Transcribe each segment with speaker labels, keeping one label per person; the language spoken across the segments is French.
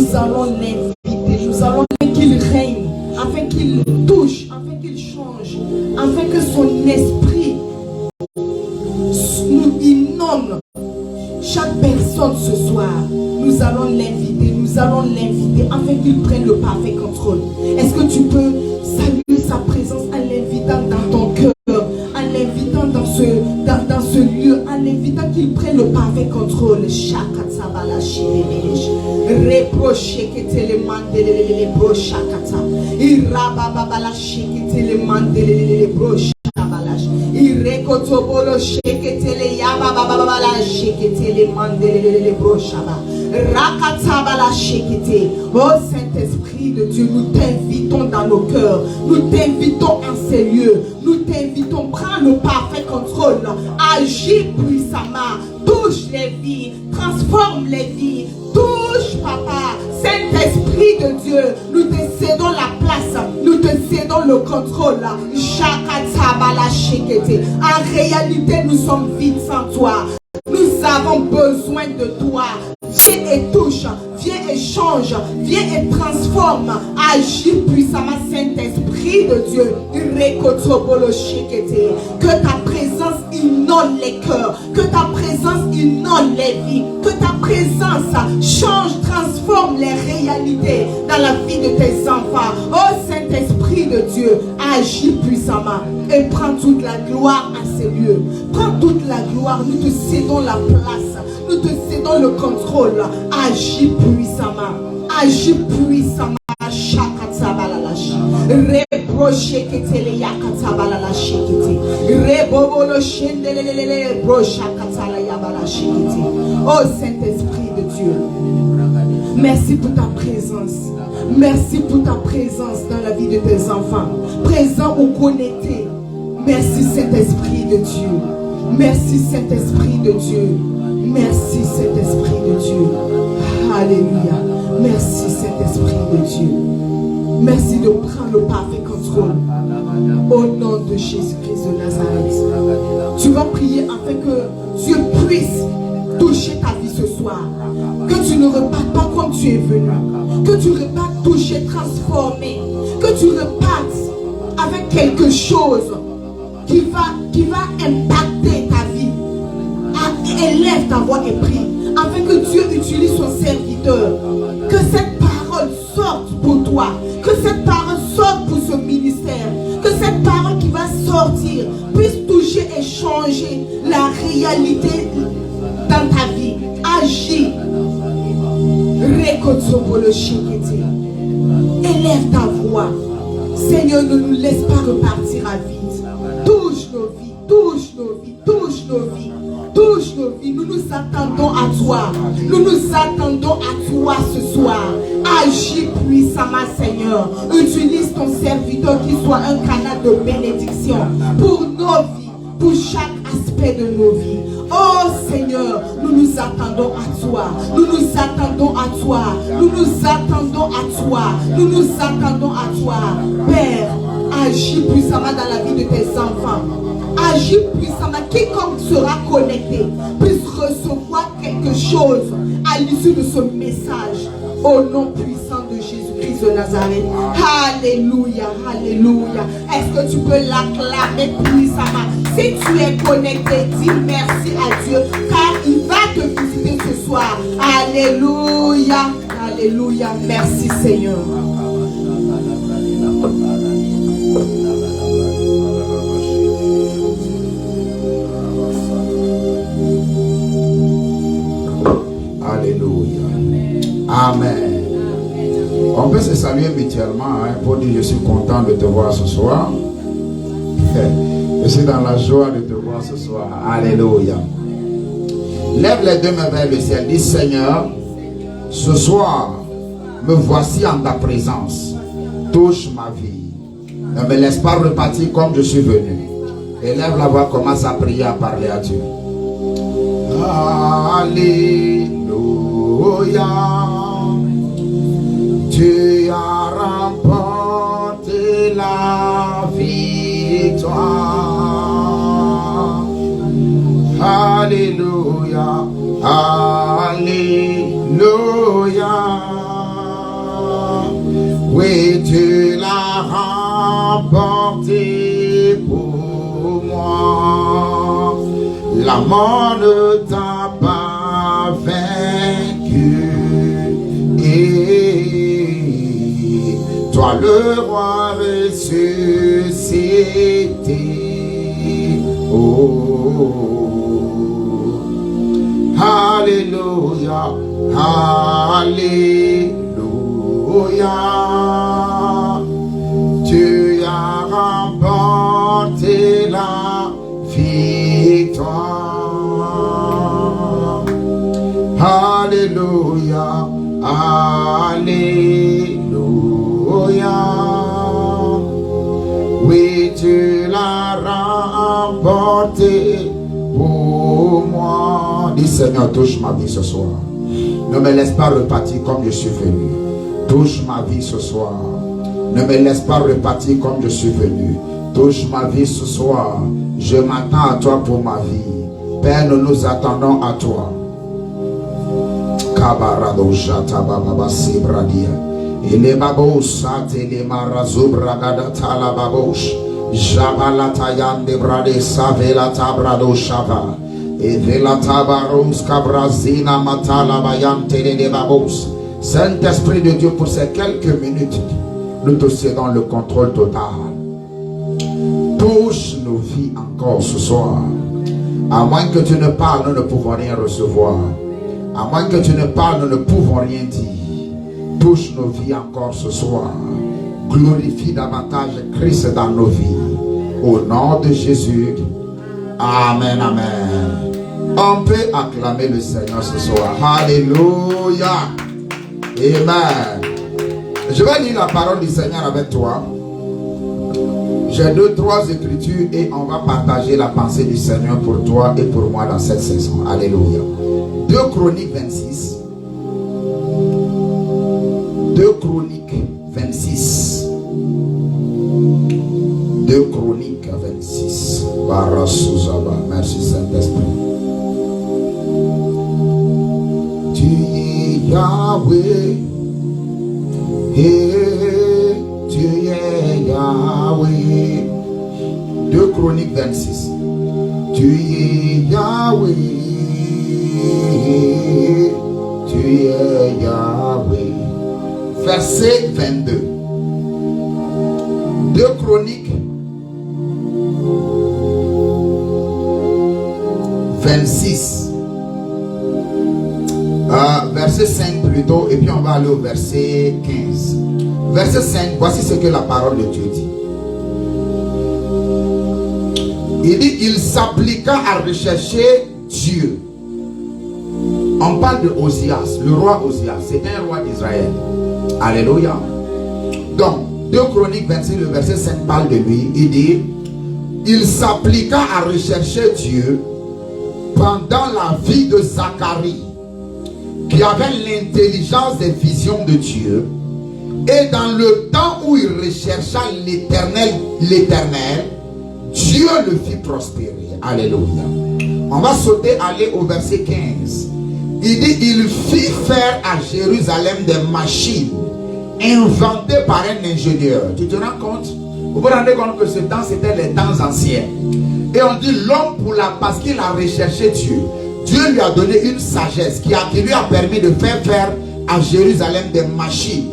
Speaker 1: nous allons l'inviter, nous allons qu'il règne, afin qu'il touche, afin qu'il change, afin que son esprit nous inonde chaque personne ce soir. Nous allons l'inviter afin qu'il prenne le parfait contrôle. Est-ce que tu peux saluer sa présence en l'invitant dans ton cœur, en l'invitant dans ce lieu, en l'invitant qu'il prenne le parfait contrôle? Reproché que te le mandele brochakata. Irababala shekete le mandele brochakabalash. Irekotobolo shekete le yababala shekete le mandele brochaba. Rakatabala shekete. Oh Saint-Esprit de Dieu, nous t'invitons dans nos cœurs. Nous t'invitons en ces lieux. Nous t'invitons, prends le parfait contrôle. Agis puissamment. Touche les vies. Transforme les vies. Touche, Papa. Saint-Esprit de Dieu, nous te cédons la place. Nous te cédons le contrôle. Shakatabala shekete. En réalité, nous sommes vides sans toi. Nous avons besoin de toi. Viens et touche, viens et change, viens et transforme. Agis puissamment, Saint-Esprit de Dieu. Que ta présence inonde les cœurs, que ta présence inonde les vies, que ta présence change, transforme les réalités dans la vie de tes enfants. Oh Saint-Esprit de Dieu, agis puissamment et prends toute la gloire à ces lieux. Prends toute la gloire, nous te cédons la place. Nous te cédons le contrôle. Agis puissamment. Agis puissamment. Shakatabalash. Reproché que te le yakatabalash. Rebobolo shendelele brochakatala yabalash. Oh Saint-Esprit de Dieu. Merci pour ta présence. Merci pour ta présence dans la vie de tes enfants. Présent ou connecté. Merci Saint-Esprit de Dieu. Merci Saint-Esprit de Dieu. Merci Saint-Esprit de Dieu. Alléluia. Merci Saint-Esprit de Dieu. Merci de prendre le parfait contrôle. Au nom de Jésus-Christ de Nazareth. Tu vas prier afin que Dieu puisse toucher ta vie ce soir. Que tu ne repartes pas comme tu es venu. Que tu repartes touché, transformé. Que tu repartes avec quelque chose qui va impacter ta vie. Élève ta voix et prie, afin que Dieu utilise son serviteur. Que cette parole sorte pour toi, que cette parole sorte pour ce ministère, que cette parole qui va sortir puisse toucher et changer la réalité dans ta vie. Agis. Élève ta voix. Seigneur, ne nous laisse pas repartir à vide. Touche nos vies, touche nos vies, touche nos vies. Touche nos vies, nous nous attendons à toi. Nous nous attendons à toi ce soir. Agis puissamment, Seigneur. Utilise ton serviteur qui soit un canal de bénédiction pour nos vies, pour chaque aspect de nos vies. Oh Seigneur, nous nous attendons à toi. Nous nous attendons à toi. Nous nous attendons à toi. Nous nous attendons à toi. Père, agis puissamment dans la vie de tes enfants. Agis puissamment, quiconque sera connecté puisse recevoir quelque chose à l'issue de ce message. Au nom puissant de Jésus-Christ de Nazareth. Alléluia, alléluia. Est-ce que tu peux l'acclamer puissamment? Si tu es connecté, dis merci à Dieu car il va te visiter ce soir. Alléluia, alléluia. Merci Seigneur.
Speaker 2: Alléluia. Amen. On peut se saluer mutuellement pour dire je suis content de te voir ce soir. Je suis dans la joie de te voir ce soir. Alléluia. Lève les deux mains vers le ciel. Dis Seigneur, ce soir, me voici en ta présence. Touche ma vie. Ne me laisse pas repartir comme je suis venu. Élève la voix, commence à prier, à parler à Dieu. Alléluia. Tu as remporté la victoire. Alléluia. Alléluia. Oui, tu l'as remporté pour moi. La mort ne t'a pas vaincu. Et toi le roi ressuscité. Oh. Alléluia, Alléluia. Tu as remporté la victoire. Alléluia, Alléluia. Oui, tu l'as remporté pour moi. Dis Seigneur, touche ma vie ce soir. Ne me laisse pas repartir comme je suis venu. Touche ma vie ce soir. Ne me laisse pas repartir comme je suis venu. Touche ma vie ce soir. Je m'attends à toi pour ma vie. Père, nous nous attendons à toi. Kabarado jata baba sibradia. Ele babos atele marazu bragada tala babos. Jabalata yande brade savela tabrado shava. Evela tabaros kabrazina matala bayante de babos. Saint-Esprit de Dieu, pour ces quelques minutes, nous te cédons le contrôle total. Touche nos vies encore ce soir. À moins que tu ne parles, nous ne pouvons rien recevoir. À moins que tu ne parles, nous ne pouvons rien dire. Touche nos vies encore ce soir. Glorifie davantage Christ dans nos vies. Au nom de Jésus. Amen, amen. On peut acclamer le Seigneur ce soir. Alléluia. Amen. Je vais lire la parole du Seigneur avec toi. J'ai 2, 3 écritures et on va partager la pensée du Seigneur pour toi et pour moi dans cette saison. Alléluia. 2 Chroniques 26. 2 Chroniques 26. 2 Chroniques 26. Merci Saint-Esprit. Tu es Yahweh. Tu es Yahweh. 2 Chroniques 26. Tu es Yahweh. Tu es Yahweh. Verset 22. 2 Chroniques 26. Verset 5 plutôt, et puis on va aller au verset 15. Verset 5, voici ce que la parole de Dieu dit. Il dit, il s'appliqua à rechercher Dieu. On parle de Osias, le roi Osias, c'est un roi d'Israël. Alléluia. Donc, 2 Chroniques 26, le verset 5 parle de lui. Il dit, il s'appliqua à rechercher Dieu pendant la vie de Zacharie, qui avait l'intelligence des visions de Dieu, et dans le temps où il rechercha l'Éternel, Dieu le fit prospérer. Alléluia. On va sauter, aller au verset 15. Il dit, il fit faire à Jérusalem des machines inventées par un ingénieur. Tu te rends compte? Vous vous rendez compte que ce temps, c'était les temps anciens. Et on dit l'homme, parce qu'il a recherché Dieu, Dieu lui a donné une sagesse qui lui a permis de faire à Jérusalem des machines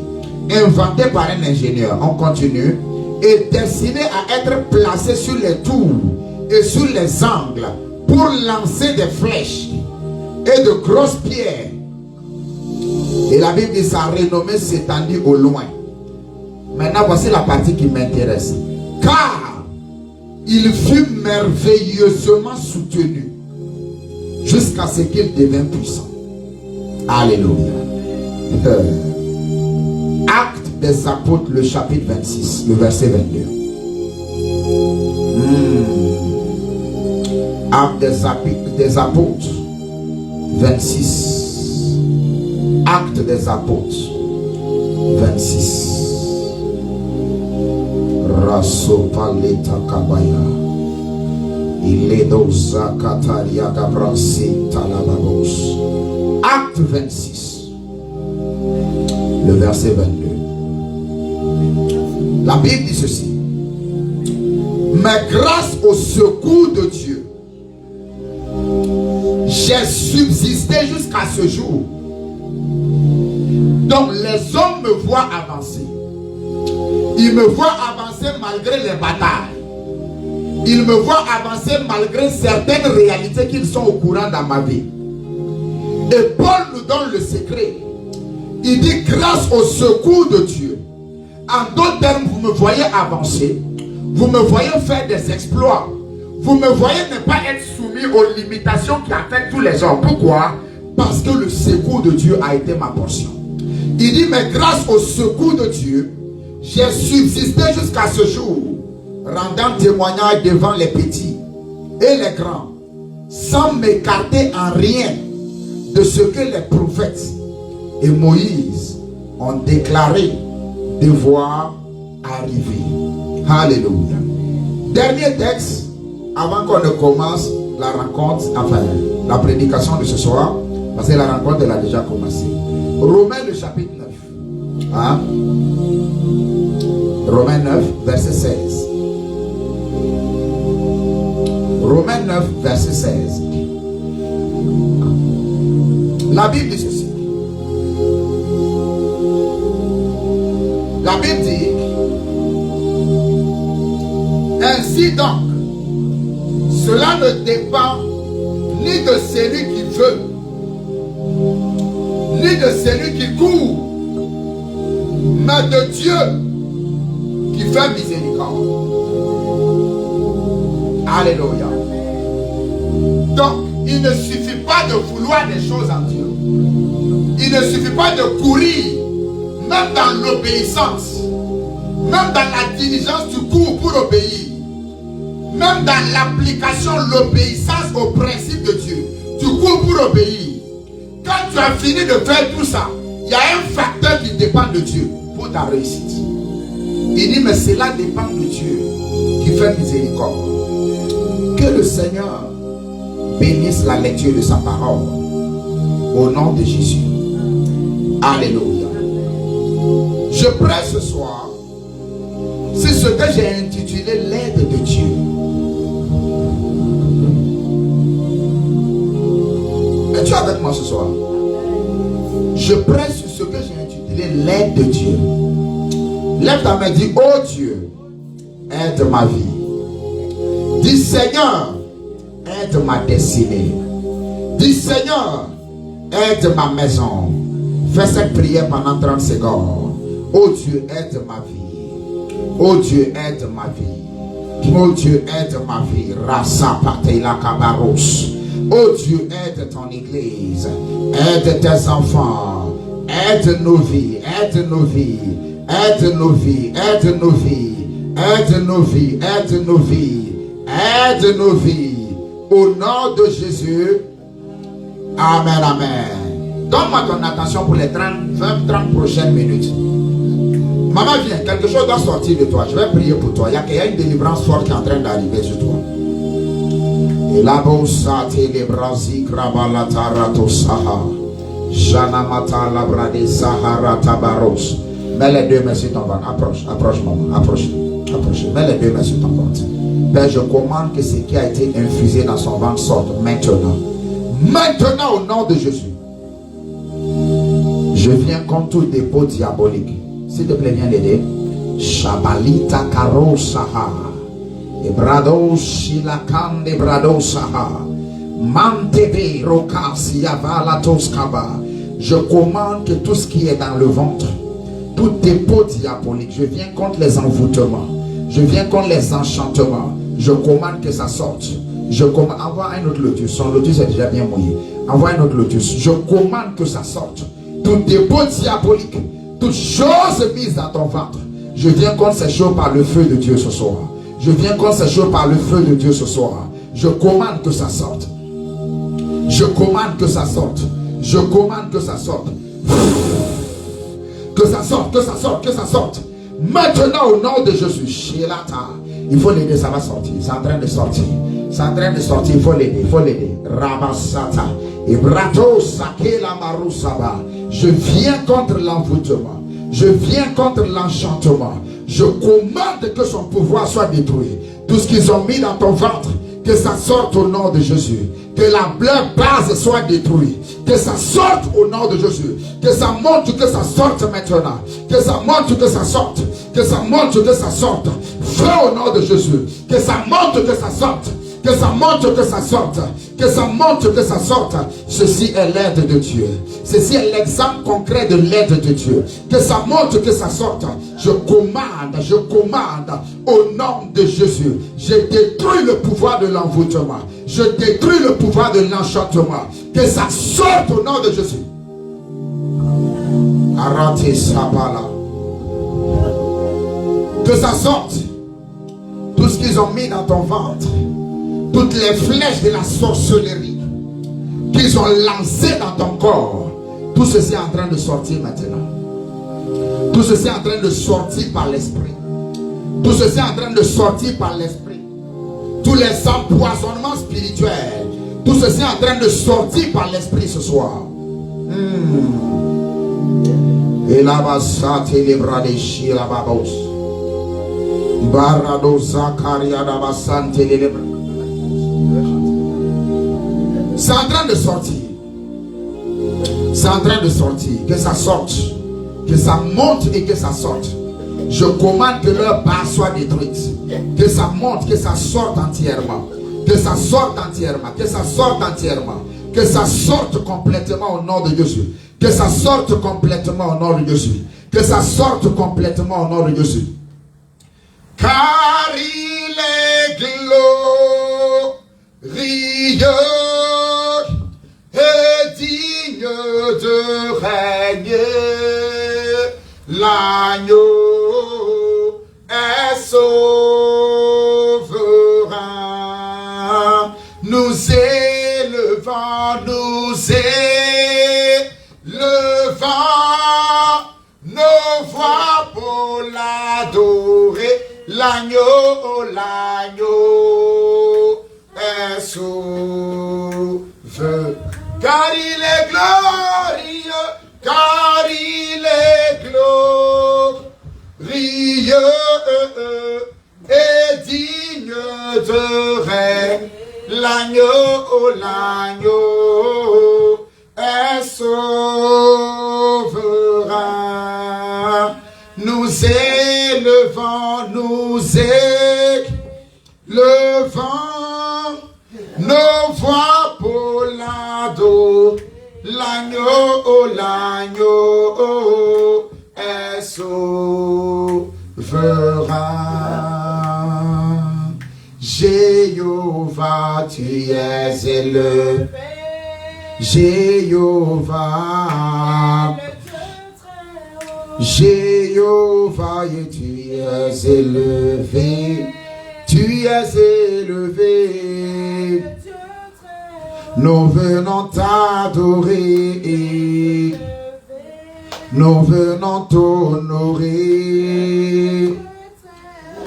Speaker 2: inventées par un ingénieur. On continue. Et destinées à être placées sur les tours et sur les angles pour lancer des flèches et de grosses pierres. Et la Bible dit, sa renommée s'étendit au loin. Maintenant, voici la partie qui m'intéresse. Car il fut merveilleusement soutenu jusqu'à ce qu'il devint puissant. Alléluia. Actes des apôtres, le chapitre 26, le verset 22. Actes des apôtres 26. Actes des apôtres 26. Rasopaleta kabaya. Il est dans Zakataria Gabransi Talababos. Acte 26. le verset 22. La Bible dit ceci. Mais grâce au secours de Dieu, j'ai subsisté jusqu'à ce jour. Donc les hommes me voient avancer. Ils me voient avancer malgré les batailles. Ils me voient avancer malgré certaines réalités qu'ils sont au courant dans ma vie. Et Paul nous donne le secret. Il dit grâce au secours de Dieu. En d'autres termes, vous me voyez avancer. Vous me voyez faire des exploits. Vous me voyez ne pas être soumis aux limitations qui affectent tous les hommes. Pourquoi? Parce que le secours de Dieu a été ma portion. Il dit, mais grâce au secours de Dieu, j'ai subsisté jusqu'à ce jour, rendant témoignage devant les petits et les grands, sans m'écarter en rien de ce que les prophètes et Moïse ont déclaré devoir arriver. Alléluia. Dernier texte, avant qu'on ne commence la rencontre, enfin la prédication de ce soir, parce que la rencontre elle a déjà commencé. Romains le chapitre 9. Hein? Romains 9, verset 16. Romains 9, verset 16. La Bible dit ceci. La Bible dit, ainsi donc, cela ne dépend ni de celui qui veut, ni de celui qui court, mais de Dieu qui fait miséricorde. Alléluia. Donc, il ne suffit pas de vouloir des choses en Dieu. Il ne suffit pas de courir, même dans l'obéissance, même dans la diligence du cours pour obéir, même dans l'application, l'obéissance au principe de Dieu. Tu cours pour obéir. Quand tu as fini de faire tout ça, il y a un facteur qui dépend de Dieu pour ta réussite. Il dit, mais cela dépend de Dieu qui fait miséricorde. Que le Seigneur bénisse la lecture de sa parole au nom de Jésus. Alléluia. Je prêche ce soir, c'est ce que j'ai intitulé l'aide de Dieu. Es-tu avec moi ce soir? Je prêche sur ce que j'ai intitulé l'aide de Dieu. Lève ta main et dis, oh Dieu, aide ma vie. Dis Seigneur, aide ma destinée. Dis Seigneur, aide ma maison. Fais cette prière pendant 30 secondes. Oh Dieu, aide ma vie. Oh Dieu, aide ma vie. Oh Dieu, aide ma vie. Rasa patela kabaros. Oh Dieu, aide ton église. Aide tes enfants. Aide nos vies. Aide nos vies. Aide nos vies. Aide nos vies. Aide nos vies. Aide nos vies. Aide nos vies. Au nom de Jésus. Amen, amen. Donne-moi ton attention pour les 20-30 prochaines minutes. Maman, viens, quelque chose doit sortir de toi. Je vais prier pour toi. Il y a une délivrance forte qui est en train d'arriver sur toi. Et la bossa télébrasi krabalatarato saha. Janamata labrade sahara tabaros. Mets les deux mains sur ton ventre. Approche, approche, maman. Approche, approche. Mets les deux mains sur ton ventre. Père, je commande que ce qui a été infusé dans son ventre sorte maintenant. Maintenant, au nom de Jésus. Je viens contre tout dépôt diabolique. S'il te plaît, viens l'aider. Shabalita karo saha. Ebrado shilakan de brado saha. Mantebe rokasi yavala toskaba. Je commande que tout ce qui est dans le ventre, tout dépôt diabolique, je viens contre les envoûtements. Je viens contre les enchantements. Je commande que ça sorte. Je commande. Envoie un autre lotus. Son lotus est déjà bien mouillé. Envoie un autre lotus. Je commande que ça sorte. Tout dépôt diabolique, toute chose mise dans ton ventre, je viens contre ces choses par le feu de Dieu ce soir. Je viens contre ces choses par le feu de Dieu ce soir. Je commande que ça sorte. Je commande que ça sorte. Je commande que ça sorte. Que ça sorte, que ça sorte, que ça sorte. Maintenant au nom de Jésus. Shilata. Il faut l'aider, ça va sortir. C'est en train de sortir. C'est en train de sortir, il faut l'aider, il faut l'aider. Rabasata. Ibrato sakela marusaba. Je viens contre l'envoûtement. Je viens contre l'enchantement. Je commande que son pouvoir soit détruit. Tout ce qu'ils ont mis dans ton ventre, que ça sorte au nom de Jésus. Que la base soit détruite. Que ça sorte au nom de Jésus. Que ça monte, que ça sorte maintenant. Que ça monte, que ça sorte. Que ça monte, que ça sorte. Feu au nom de Jésus. Que ça monte, que ça sorte. Que ça monte, que ça sorte. Que ça monte, que ça sorte. Ceci est l'aide de Dieu. Ceci est l'exemple concret de l'aide de Dieu. Que ça monte, que ça sorte. Je commande au nom de Jésus. Je détruis le pouvoir de l'envoûtement. Je détruis le pouvoir de l'enchantement. Que ça sorte au nom de Jésus. Arrêtez ça là. Que ça sorte. Tout ce qu'ils ont mis dans ton ventre. Toutes les flèches de la sorcellerie qu'ils ont lancées dans ton corps, tout ceci est en train de sortir maintenant. Tout ceci est en train de sortir par l'esprit. Tout ceci est en train de sortir par l'esprit. Tous les empoisonnements spirituels, tout ceci est en train de sortir par l'esprit ce soir. Et là-bas, ça t'élèvera des chiens là-bas. Barado Zakaria d'abas santé l'élèvera. C'est en train de sortir. C'est en train de sortir. Que ça sorte. Que ça monte et que ça sorte. Je commande que leur base soit détruite. Que ça monte, que ça sorte entièrement. Que ça sorte entièrement. Que ça sorte entièrement. Que ça sorte complètement au nom de Jésus. Que ça sorte complètement au nom de Jésus. Que ça sorte complètement au nom de Jésus. Car il est glorieux et digne de régner. L'agneau est souverain. Nous élevons nos voix pour l'adorer. L'agneau est sauveur. Car il est glorieux, car il est glorieux et digne de règne. L'agneau est souverain. Nous élevons nos voix pour l'ado. L'agneau est souverain. Jéhovah, tu es élevé. Jéhovah, et tu es élevé. Tu es élevé. Nous venons t'adorer. Nous venons t'honorer.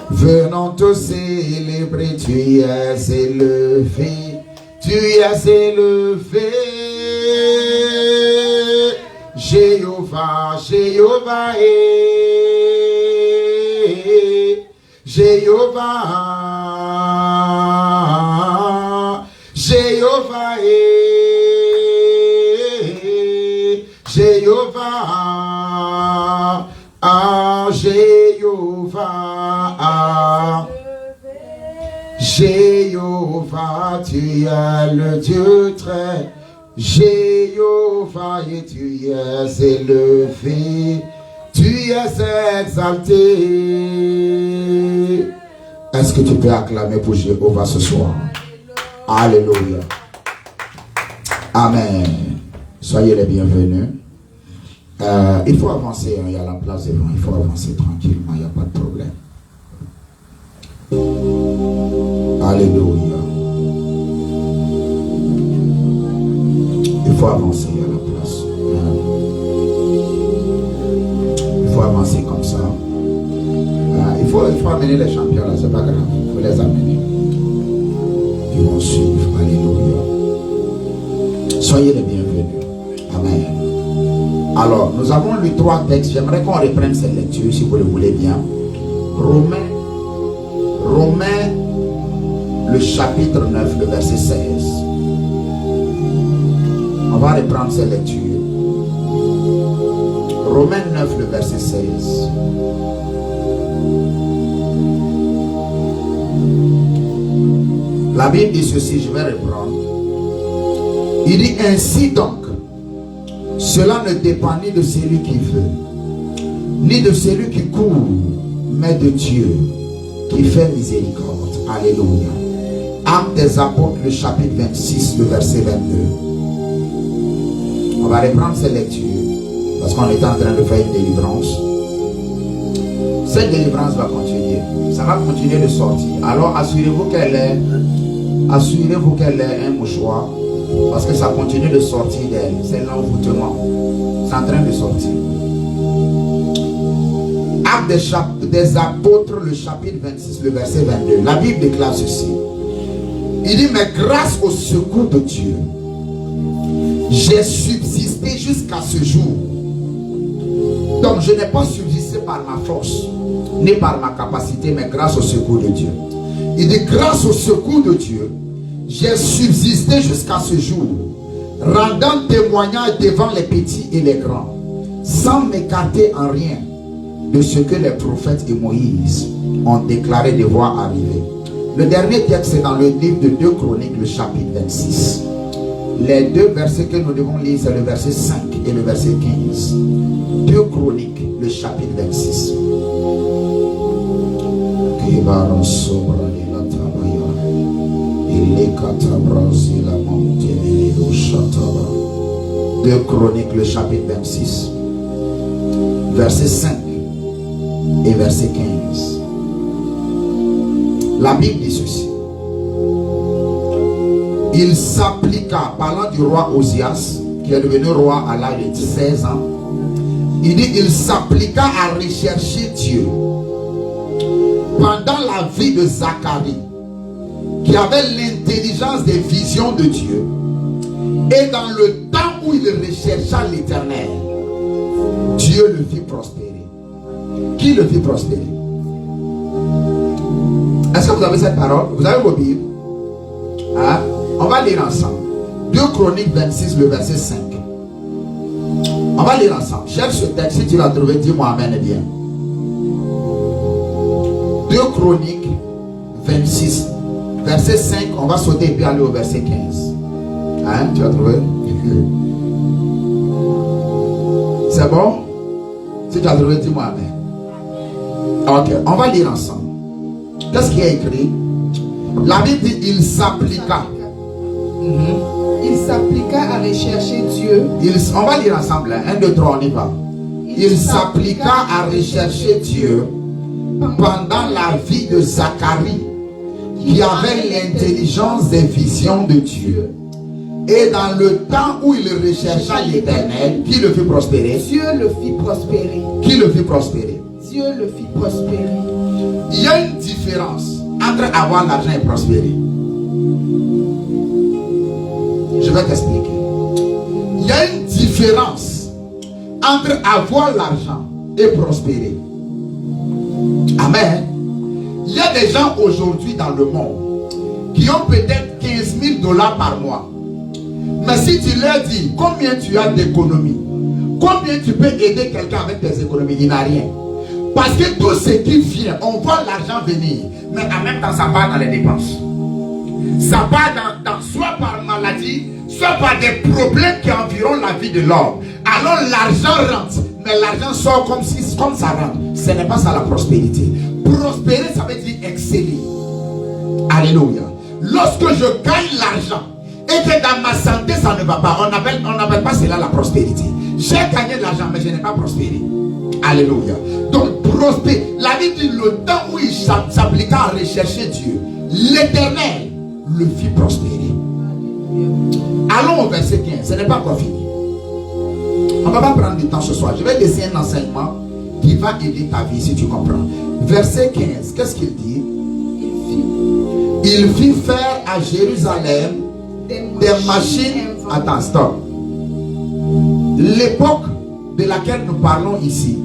Speaker 2: Venons te célébrer. Tu es élevé. Tu es élevé. Jéhovah, Jéhovah est. Jéhovah, Jéhovah est. Jéhovah, Jéhovah, Jéhovah, tu es le Dieu très. Jéhovah, et tu es élevé, tu es exalté. Est-ce que tu peux acclamer pour Jéhovah ce soir? Alléluia. Amen. Soyez les bienvenus. Il faut avancer, il y a la place devant, il faut avancer tranquillement, il n'y a pas de problème. Alléluia. Il faut avancer à la place. Il faut avancer comme ça. Il faut amener les champions là, c'est pas grave. Il faut les amener. Ils vont suivre. Alléluia. Soyez les bienvenus. Amen. Alors, nous avons lu 3 textes. J'aimerais qu'on reprenne cette lecture, si vous le voulez bien. Romains, le chapitre 9, le verset 16. On va reprendre cette lecture. Romains 9, le verset 16. La Bible dit ceci, je vais reprendre. Il dit ainsi donc, cela ne dépend ni de celui qui veut, ni de celui qui court, mais de Dieu qui fait miséricorde. Alléluia. Actes des apôtres, le chapitre 26, le verset 22. On va reprendre cette lecture parce qu'on est en train de faire une délivrance. Cette délivrance va continuer. Ça va continuer de sortir. Alors assurez-vous qu'elle ait un mouchoir parce que ça continue de sortir d'elle. C'est l'envoûtement. C'est en train de sortir. Actes des apôtres, le chapitre 26, le verset 22. La Bible déclare ceci. Il dit, mais grâce au secours de Dieu, j'ai subsisté jusqu'à ce jour. Donc je n'ai pas subsisté par ma force, ni par ma capacité, mais grâce au secours de Dieu. Il dit, grâce au secours de Dieu, j'ai subsisté jusqu'à ce jour, rendant témoignage devant les petits et les grands, sans m'écarter en rien de ce que les prophètes et Moïse ont déclaré devoir arriver. Le dernier texte, c'est dans le livre de 2 Chroniques, le chapitre 26. Les 2 versets que nous devons lire, c'est le verset 5 et le verset 15. 2 Chroniques, le chapitre 26. 2 Chroniques, le chapitre 26, verset 5 et verset 15. La Bible dit ceci. Il s'appliqua, parlant du roi Osias, qui est devenu roi à l'âge de 16 ans, il dit, il s'appliqua à rechercher Dieu pendant la vie de Zacharie, qui avait l'intelligence des visions de Dieu, et dans le temps où il rechercha l'Éternel, Dieu le fit prospérer. Qui le fit prospérer? Est-ce que vous avez cette parole? Vous avez vos Bibles? Hein? On va lire ensemble. 2 Chroniques 26, le verset 5. On va lire ensemble. Cherche ce texte. Si tu l'as trouvé, dis-moi amen et bien. 2 Chroniques 26, verset 5. On va sauter et puis aller au verset 15. Hein? Tu as trouvé? C'est bon? Si tu as trouvé, dis-moi amen. Ok, on va lire ensemble. Qu'est-ce qui est écrit? La Bible dit, il s'appliqua.
Speaker 1: Il s'appliqua à rechercher Dieu.
Speaker 2: On va lire ensemble. 1, 2, 3, on y va. Il s'appliqua à rechercher Dieu pendant la vie de Zacharie, qui avait l'intelligence des visions de Dieu. Et dans le temps où il rechercha l'Éternel, qui le fit prospérer?
Speaker 1: Dieu le fit prospérer.
Speaker 2: Qui le fit prospérer?
Speaker 1: Dieu le fit prospérer.
Speaker 2: Il y a une différence entre avoir l'argent et prospérer. Je vais t'expliquer. Il y a une différence entre avoir l'argent et prospérer. Amen. Il y a des gens aujourd'hui dans le monde qui ont peut-être 15 000 $ par mois. Mais si tu leur dis combien tu as d'économies, combien tu peux aider quelqu'un avec tes économies, il n'a rien. Parce que tout ce qui vient, on voit l'argent venir, mais en même temps ça part dans les dépenses. Ça part dans soit par maladie, soit par des problèmes qui environnent la vie de l'homme. Alors l'argent rentre, mais l'argent sort comme ça rentre. Ce n'est pas ça la prospérité. Prospérer, ça veut dire exceller. Alléluia. Lorsque je gagne l'argent et que dans ma santé ça ne va pas, on n'appelle pas cela la prospérité. J'ai gagné de l'argent, mais je n'ai pas prospéré. Alléluia. Donc prospérer, la Bible dit le temps où il s'appliqua à rechercher Dieu, l'Éternel le fit prospérer. Allons au verset 15. Ce n'est pas encore fini. On ne va pas prendre du temps ce soir. Je vais laisser un enseignement qui va aider ta vie, si tu comprends. Verset 15. Qu'est-ce qu'il dit? Il fit faire à Jérusalem des machines. Attends, stop. L'époque de laquelle nous parlons ici,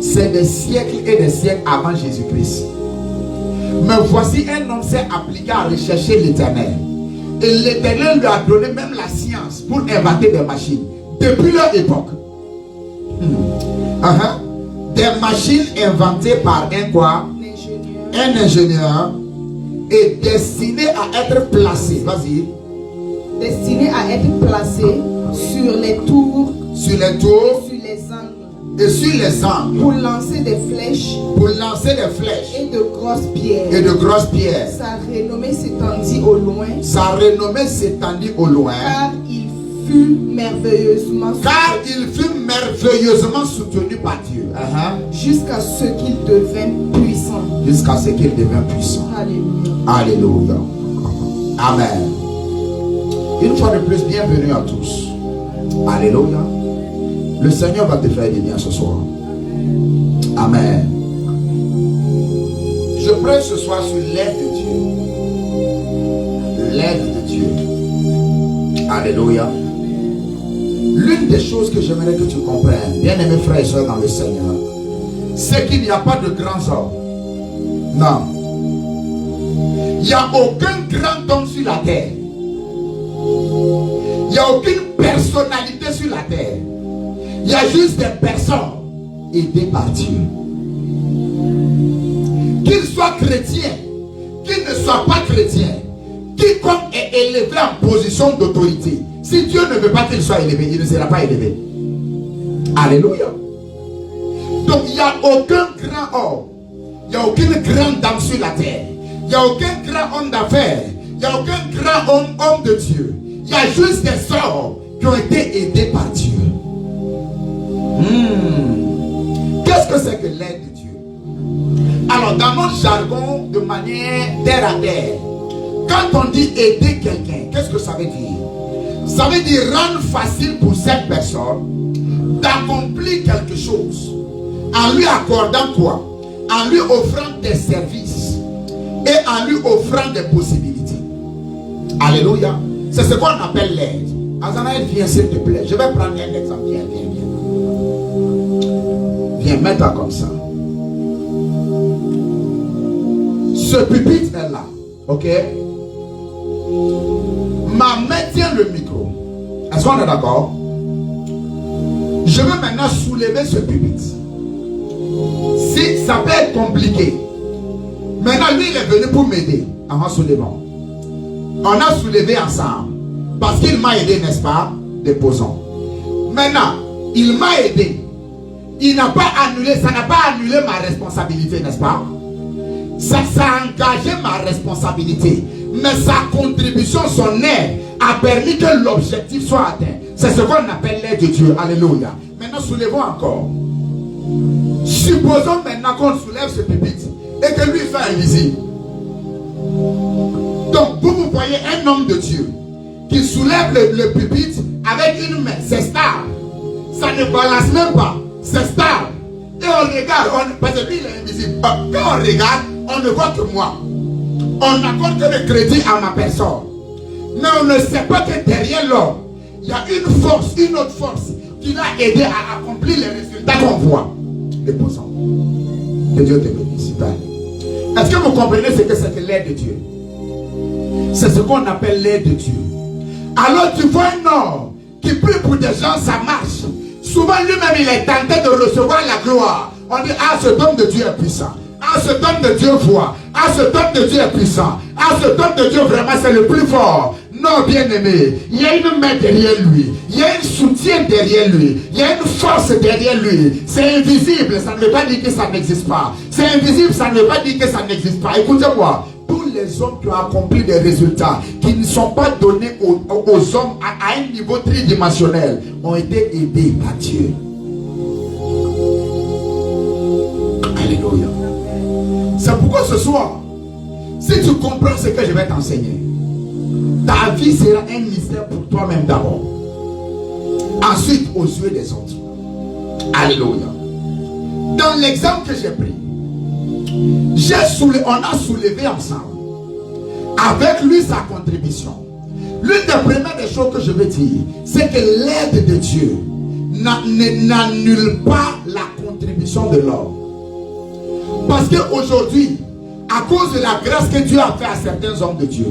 Speaker 2: c'est des siècles et des siècles avant Jésus-Christ. Mais voici un homme s'est appliqué à rechercher l'Éternel. Et l'Éternel lui a donné même la science pour inventer des machines. Depuis leur époque. Des machines inventées par un quoi? Un ingénieur. Et destinées à être placées. Vas-y.
Speaker 1: Destinées à être placées sur les tours.
Speaker 2: Sur les tours.
Speaker 1: Sur les angles.
Speaker 2: Et sur les angles.
Speaker 1: Pour lancer des flèches.
Speaker 2: Pour lancer des flèches.
Speaker 1: Et de grosses pierres.
Speaker 2: Et de grosses pierres.
Speaker 1: Sa renommée s'étendit au loin.
Speaker 2: Sa renommée s'étendit au loin.
Speaker 1: Car il fut merveilleusement
Speaker 2: soutenu par Dieu.
Speaker 1: Jusqu'à ce qu'il devint puissant.
Speaker 2: Jusqu'à ce qu'il devint puissant.
Speaker 1: Alléluia.
Speaker 2: Alléluia. Amen. Une fois de plus, bienvenue à tous. Alléluia. Le Seigneur va te faire du bien ce soir. Amen. Je prie ce soir sur l'aide de Dieu. L'aide de Dieu. Alléluia. L'une des choses que j'aimerais que tu comprennes, bien-aimés frères et soeurs dans le Seigneur, c'est qu'il n'y a pas de grands hommes. Non. Il n'y a aucun grand homme sur la terre. Il n'y a aucune personnalité sur la terre. Il y a juste des personnes aidées par Dieu. Qu'ils soient chrétiens, qu'ils ne soient pas chrétiens, quiconque est élevé en position d'autorité, si Dieu ne veut pas qu'il soit élevé, il ne sera pas élevé. Alléluia. Donc il n'y a aucun grand homme, il n'y a aucune grande dame sur la terre, il n'y a aucun grand homme d'affaires, il n'y a aucun grand homme de Dieu. Il y a juste des hommes qui ont été aidés par Dieu. Qu'est-ce que c'est que l'aide de Dieu? Alors dans notre jargon, de manière terre à terre, quand on dit aider quelqu'un, qu'est-ce que ça veut dire? Ça veut dire rendre facile pour cette personne d'accomplir quelque chose en lui accordant quoi? En lui offrant des services et en lui offrant des possibilités. Alléluia. C'est ce qu'on appelle l'aide. Azanaël, viens s'il te plaît. Je vais prendre un exemple. Viens. Viens, mets-toi comme ça. Ce pupitre est là. Ok? Ma main tient le micro. Est-ce qu'on est d'accord? Je veux maintenant soulever ce pupitre. Si ça peut être compliqué. Maintenant, lui, il est venu pour m'aider en soulevant. On a soulevé ensemble. Parce qu'il m'a aidé, n'est-ce pas? Déposons. Maintenant, il m'a aidé. Il n'a pas annulé, ça n'a pas annulé ma responsabilité, n'est-ce pas? Ça a engagé ma responsabilité. Mais sa contribution, son aide, a permis que l'objectif soit atteint. C'est ce qu'on appelle l'aide de Dieu. Alléluia. Maintenant, soulevons encore. Supposons maintenant qu'on soulève ce pupitre et que lui fait invisible. Donc, vous voyez un homme de Dieu qui soulève le pupitre avec une main. C'est stable. Ça ne balance même pas. C'est stable. Et on regarde, parce que lui il est invisible. Quand on regarde, on ne voit que moi. On n'accorde que le crédit à ma personne. Mais on ne sait pas que derrière l'homme, il y a une force, une autre force qui l'a aidé à accomplir les résultats qu'on voit. Déposons. Que Dieu te bénisse. Est-ce que vous comprenez ce que c'est que l'aide de Dieu? C'est ce qu'on appelle l'aide de Dieu. Alors tu vois un homme qui prie pour des gens, ça marche. Souvent lui-même il est tenté de recevoir la gloire. On dit, ah, cet homme de Dieu est puissant. Ah, cet homme de Dieu voit. Ah, cet homme de Dieu est puissant. Ah, cet homme de Dieu vraiment c'est le plus fort. Non, bien-aimé, il y a une main derrière lui. Il y a un soutien derrière lui. Il y a une force derrière lui. C'est invisible, ça ne veut pas dire que ça n'existe pas. C'est invisible, ça ne veut pas dire que ça n'existe pas. Écoutez-moi, tous les hommes qui ont accompli des résultats qui ne sont pas donnés aux hommes à un niveau tridimensionnel ont été aidés par Dieu. Alléluia. C'est pourquoi ce soir, si tu comprends ce que je vais t'enseigner, ta vie sera un mystère pour toi-même d'abord. Ensuite, aux yeux des autres. Alléluia. Dans l'exemple que j'ai pris, on a soulevé ensemble. Avec lui sa contribution. L'une des premières des choses que je veux dire, c'est que l'aide de Dieu n'annule pas la contribution de l'homme. Parce qu'aujourd'hui, à cause de la grâce que Dieu a fait à certains hommes de Dieu,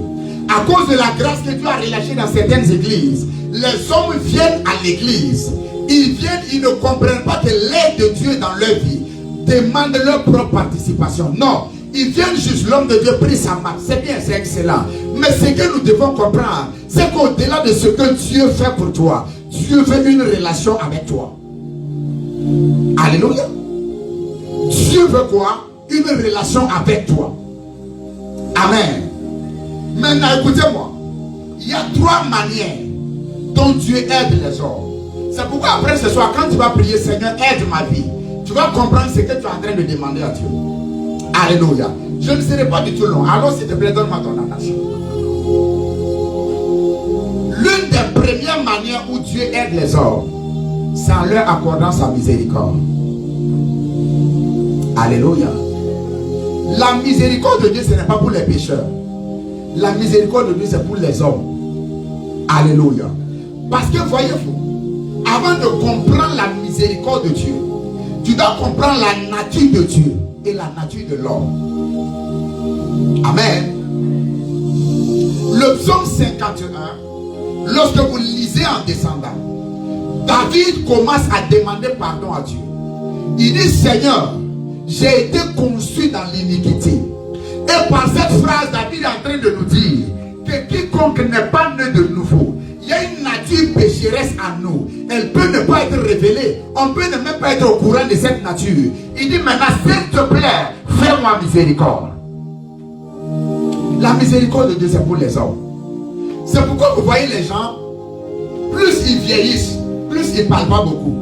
Speaker 2: à cause de la grâce que Dieu a relâchée dans certaines églises, les hommes viennent à l'église. Ils viennent, ils ne comprennent pas que l'aide de Dieu dans leur vie demande leur propre participation. Non, ils viennent juste, l'homme de Dieu prie sa main. C'est bien, c'est excellent. Mais ce que nous devons comprendre, c'est qu'au-delà de ce que Dieu fait pour toi, Dieu veut une relation avec toi. Alléluia. Dieu veut quoi? Une relation avec toi. Amen. Maintenant, écoutez-moi. Il y a 3 manières dont Dieu aide les hommes. C'est pourquoi après ce soir, quand tu vas prier, Seigneur, aide ma vie, tu vas comprendre ce que tu es en train de demander à Dieu. Alléluia. Je ne serai pas du tout long. Alors, s'il te plaît, donne-moi ton attention. L'une des premières manières où Dieu aide les hommes, c'est en leur accordant sa miséricorde. Alléluia. La miséricorde de Dieu, ce n'est pas pour les pécheurs. La miséricorde de Dieu, c'est pour les hommes. Alléluia. Parce que voyez-vous, avant de comprendre la miséricorde de Dieu, tu dois comprendre la nature de Dieu et la nature de l'homme. Amen. Le psaume 51, lorsque vous lisez en descendant, David commence à demander pardon à Dieu. Il dit, Seigneur, j'ai été conçu dans l'iniquité. Et par cette phrase, David est en train de nous dire que quiconque n'est pas né de nouveau, il y a une nature pécheresse en nous. Elle peut ne pas être révélée. On peut ne même pas être au courant de cette nature. Il dit maintenant, s'il te plaît, fais-moi miséricorde. La miséricorde de Dieu, c'est pour les hommes. C'est pourquoi vous voyez les gens, plus ils vieillissent, plus ils ne parlent pas beaucoup,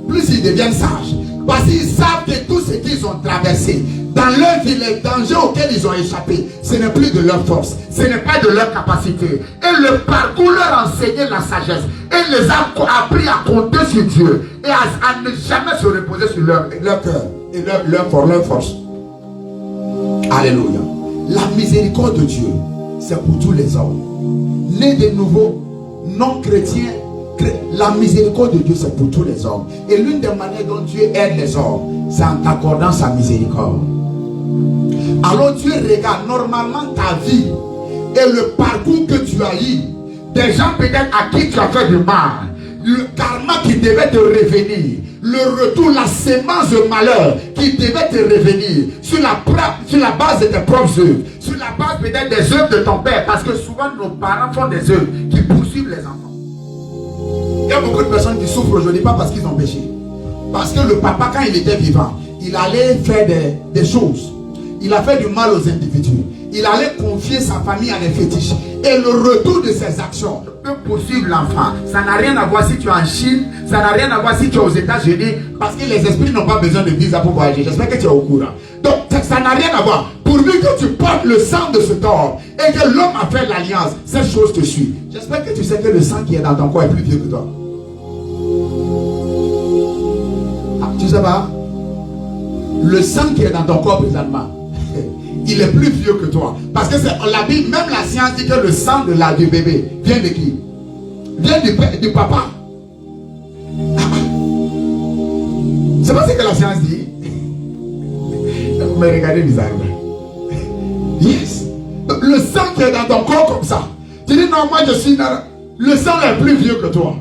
Speaker 2: plus ils deviennent sages. Parce qu'ils savent que tout ce qu'ils ont traversé, dans leur vie, les dangers auxquels ils ont échappé, ce n'est plus de leur force, ce n'est pas de leur capacité. Et le parcours leur enseignait la sagesse. Et les a appris à compter sur Dieu et à ne jamais se reposer sur leur cœur et leur force. Alléluia. La miséricorde de Dieu, c'est pour tous les hommes. Nés de nouveau, non chrétiens, la miséricorde de Dieu, c'est pour tous les hommes. Et l'une des manières dont Dieu aide les hommes, c'est en t'accordant sa miséricorde. Alors Dieu regarde normalement ta vie et le parcours que tu as eu. Des gens peut-être à qui tu as fait du mal, le karma qui devait te revenir, le retour, la sémence de malheur qui devait te revenir sur la base de tes propres œuvres, sur la base peut-être des œuvres de ton père, parce que souvent nos parents font des œuvres qui poursuivent les enfants. Il y a beaucoup de personnes qui souffrent aujourd'hui, pas parce qu'ils ont péché, parce que le papa, quand il était vivant, il allait faire des choses. Il a fait du mal aux individus. Il allait confier sa famille à des fétiches. Et le retour de ses actions peut poursuivre l'enfant. Ça n'a rien à voir si tu es en Chine. Ça n'a rien à voir si tu es aux États-Unis. Parce que les esprits n'ont pas besoin de visa pour voyager. J'espère que tu es au courant. Donc ça n'a rien à voir. Pourvu que tu portes le sang de cet homme et que l'homme a fait l'alliance, cette chose te suit. J'espère que tu sais que le sang qui est dans ton corps est plus vieux que toi. Ah, tu sais pas? Le sang qui est dans ton corps présentement, il est plus vieux que toi. Parce que la Bible, même la science dit que le sang du bébé vient de qui? Vient du papa. C'est pas ce que la science dit. Vous me regardez bizarrement. Yes. Le sang qui est dans ton corps comme ça. Tu dis non, moi je suis dans... Le sang est plus vieux que toi.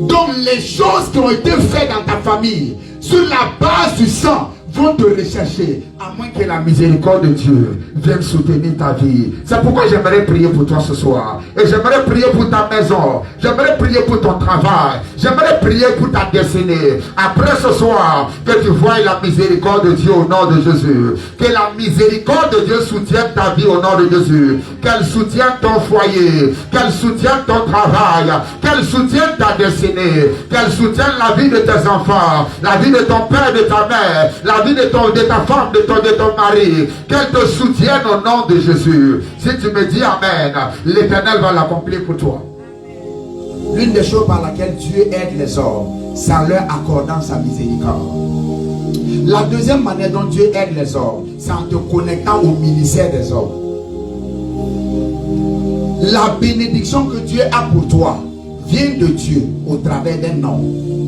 Speaker 2: Donc les choses qui ont été faites dans ta famille sur la base du sang vont te rechercher, à moins que la miséricorde de Dieu vienne soutenir ta vie. C'est pourquoi j'aimerais prier pour toi ce soir. Et j'aimerais prier pour ta maison. J'aimerais prier pour ton travail. J'aimerais prier pour ta destinée. Après ce soir, que tu voies la miséricorde de Dieu au nom de Jésus. Que la miséricorde de Dieu soutienne ta vie au nom de Jésus. Qu'elle soutienne ton foyer. Qu'elle soutienne ton travail. Qu'elle soutienne ta destinée. Qu'elle soutienne la vie de tes enfants. La vie de ton père et de ta mère. La vie de ta femme, de ton mari, qu'elle te soutienne au nom de Jésus. Si tu me dis Amen, l'Éternel va l'accomplir pour toi. L'une des choses par laquelle Dieu aide les hommes, c'est en leur accordant sa miséricorde. La deuxième manière dont Dieu aide les hommes, c'est en te connectant au ministère des hommes. La bénédiction que Dieu a pour toi vient de Dieu au travers d'un homme.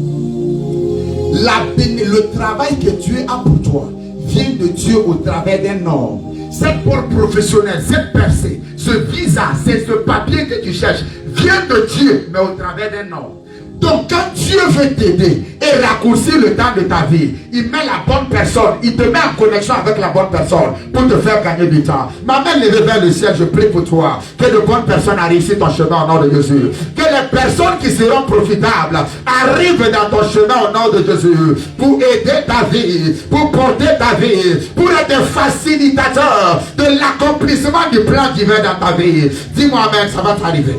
Speaker 2: Le travail que Dieu a pour toi vient de Dieu au travers d'un homme. Cette porte professionnelle, cette percée, ce visa, c'est ce papier que tu cherches, vient de Dieu, mais au travers d'un homme. Donc quand Dieu veut t'aider et raccourcir le temps de ta vie, il met la bonne personne, il te met en connexion avec la bonne personne pour te faire gagner du temps. Ma main levée vers le ciel, je prie pour toi que de bonnes personnes a réussi ton chemin au nom de Jésus. Que les personnes qui seront profitables arrivent dans ton chemin au nom de Jésus pour aider ta vie, pour porter ta vie, pour être facilitateur de l'accomplissement du plan divin dans ta vie. Dis-moi amen, ça va t'arriver.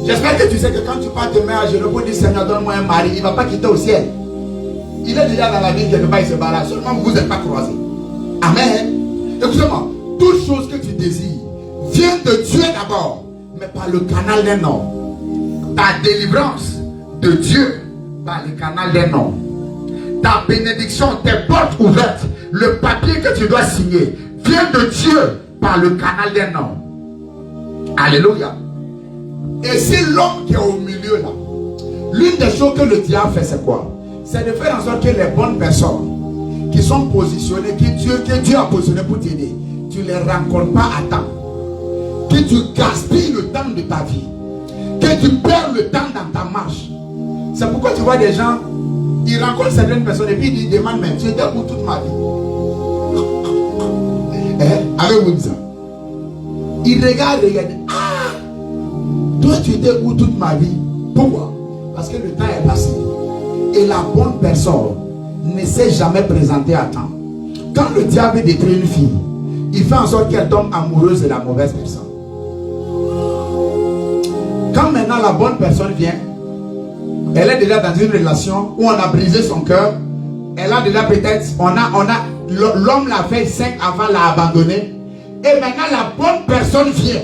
Speaker 2: J'espère que tu sais que quand tu pars te mettre à genoux pour dire Seigneur, donne-moi un mari, il ne va pas quitter au ciel. Il est déjà dans la vie quelque part, il se barre. Seulement vous n'êtes pas croisés. Amen. Écoute-moi, toute chose que tu désires vient de Dieu d'abord, mais par le canal d'un homme. Ta délivrance de Dieu par le canal d'un homme. Ta bénédiction, tes portes ouvertes, le papier que tu dois signer vient de Dieu par le canal d'un homme. Alléluia. Et si l'homme qui est au milieu là, l'une des choses que le diable fait, c'est quoi? C'est de faire en sorte que les bonnes personnes qui sont positionnées, que Dieu a positionnées pour t'aider, tu ne les rencontres pas à temps. Que tu gaspilles le temps de ta vie. Que tu perds le temps dans ta marche. C'est pourquoi tu vois des gens, ils rencontrent certaines personnes et puis ils demandent même, tu étais où toute ma vie? Avec ça. Ils regardent. Ah! Toi, tu étais où toute ma vie? Pourquoi? Parce que le temps est passé. Et la bonne personne ne s'est jamais présentée à temps. Quand le diable détruit une fille, il fait en sorte qu'elle tombe amoureuse de la mauvaise personne. Quand maintenant la bonne personne vient, elle est déjà dans une relation où on a brisé son cœur. Elle a déjà peut-être, l'homme l'a fait 5 avant, l'a abandonné. Et maintenant la bonne personne vient.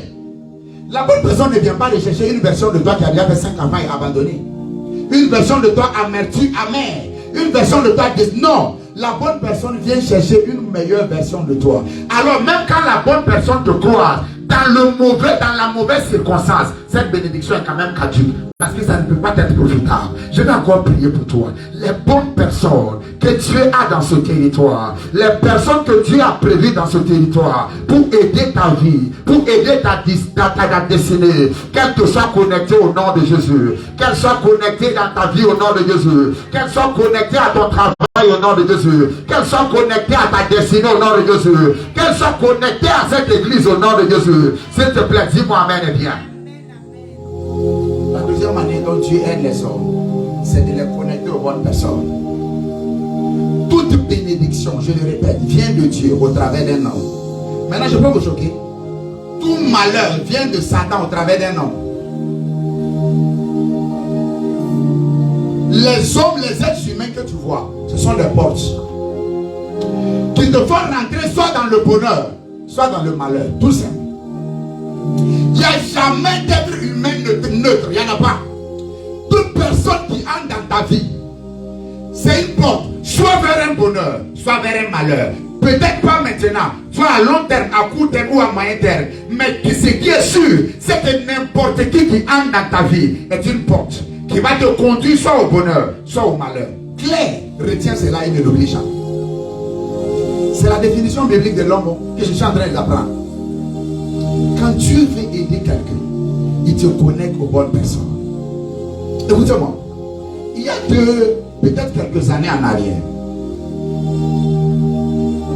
Speaker 2: La bonne personne ne vient pas rechercher une version de toi qui a déjà fait 5 enfants et abandonné. Une version de toi amertume, amère. Une version de toi dit non. La bonne personne vient chercher une meilleure version de toi. Alors même quand la bonne personne te croise, dans la mauvaise circonstance, cette bénédiction est quand même caduque. Parce que ça ne peut pas être profitable. Je vais encore prier pour toi. Les bonnes personnes que Dieu a dans ce territoire, les personnes que Dieu a prévues dans ce territoire pour aider ta vie, pour aider ta destinée, qu'elles te soient connectées au nom de Jésus, qu'elles soient connectées dans ta vie au nom de Jésus, qu'elles soient connectées à ton travail au nom de Jésus, qu'elles soient connectées à ta destinée au nom de Jésus, qu'elles soient connectées à cette église au nom de Jésus. S'il te plaît, dis-moi amen et bien. La deuxième manière dont Dieu aide les hommes, c'est de les connecter aux bonnes personnes. Toute bénédiction, je le répète, vient de Dieu au travers d'un homme. Maintenant, je peux vous choquer. Tout malheur vient de Satan au travers d'un homme. Les hommes, les êtres humains que tu vois, ce sont des portes qui te font rentrer soit dans le bonheur, soit dans le malheur. Tout simple. Il n'y a jamais d'être humain neutre. Il n'y en a pas. Toute personne qui entre dans ta vie, c'est une porte, soit vers un bonheur, soit vers un malheur. Peut-être pas maintenant, soit à long terme, à court terme ou à moyen terme. Mais ce qui est sûr, c'est que n'importe qui entre dans ta vie est une porte qui va te conduire soit au bonheur, soit au malheur. Claire, retiens cela et ne l'oublie jamais. C'est la définition biblique de l'homme que je suis en train d'apprendre. Quand Dieu veut aider quelqu'un, il te connecte aux bonnes personnes. Écoutez-moi, il y a peut-être quelques années en arrière,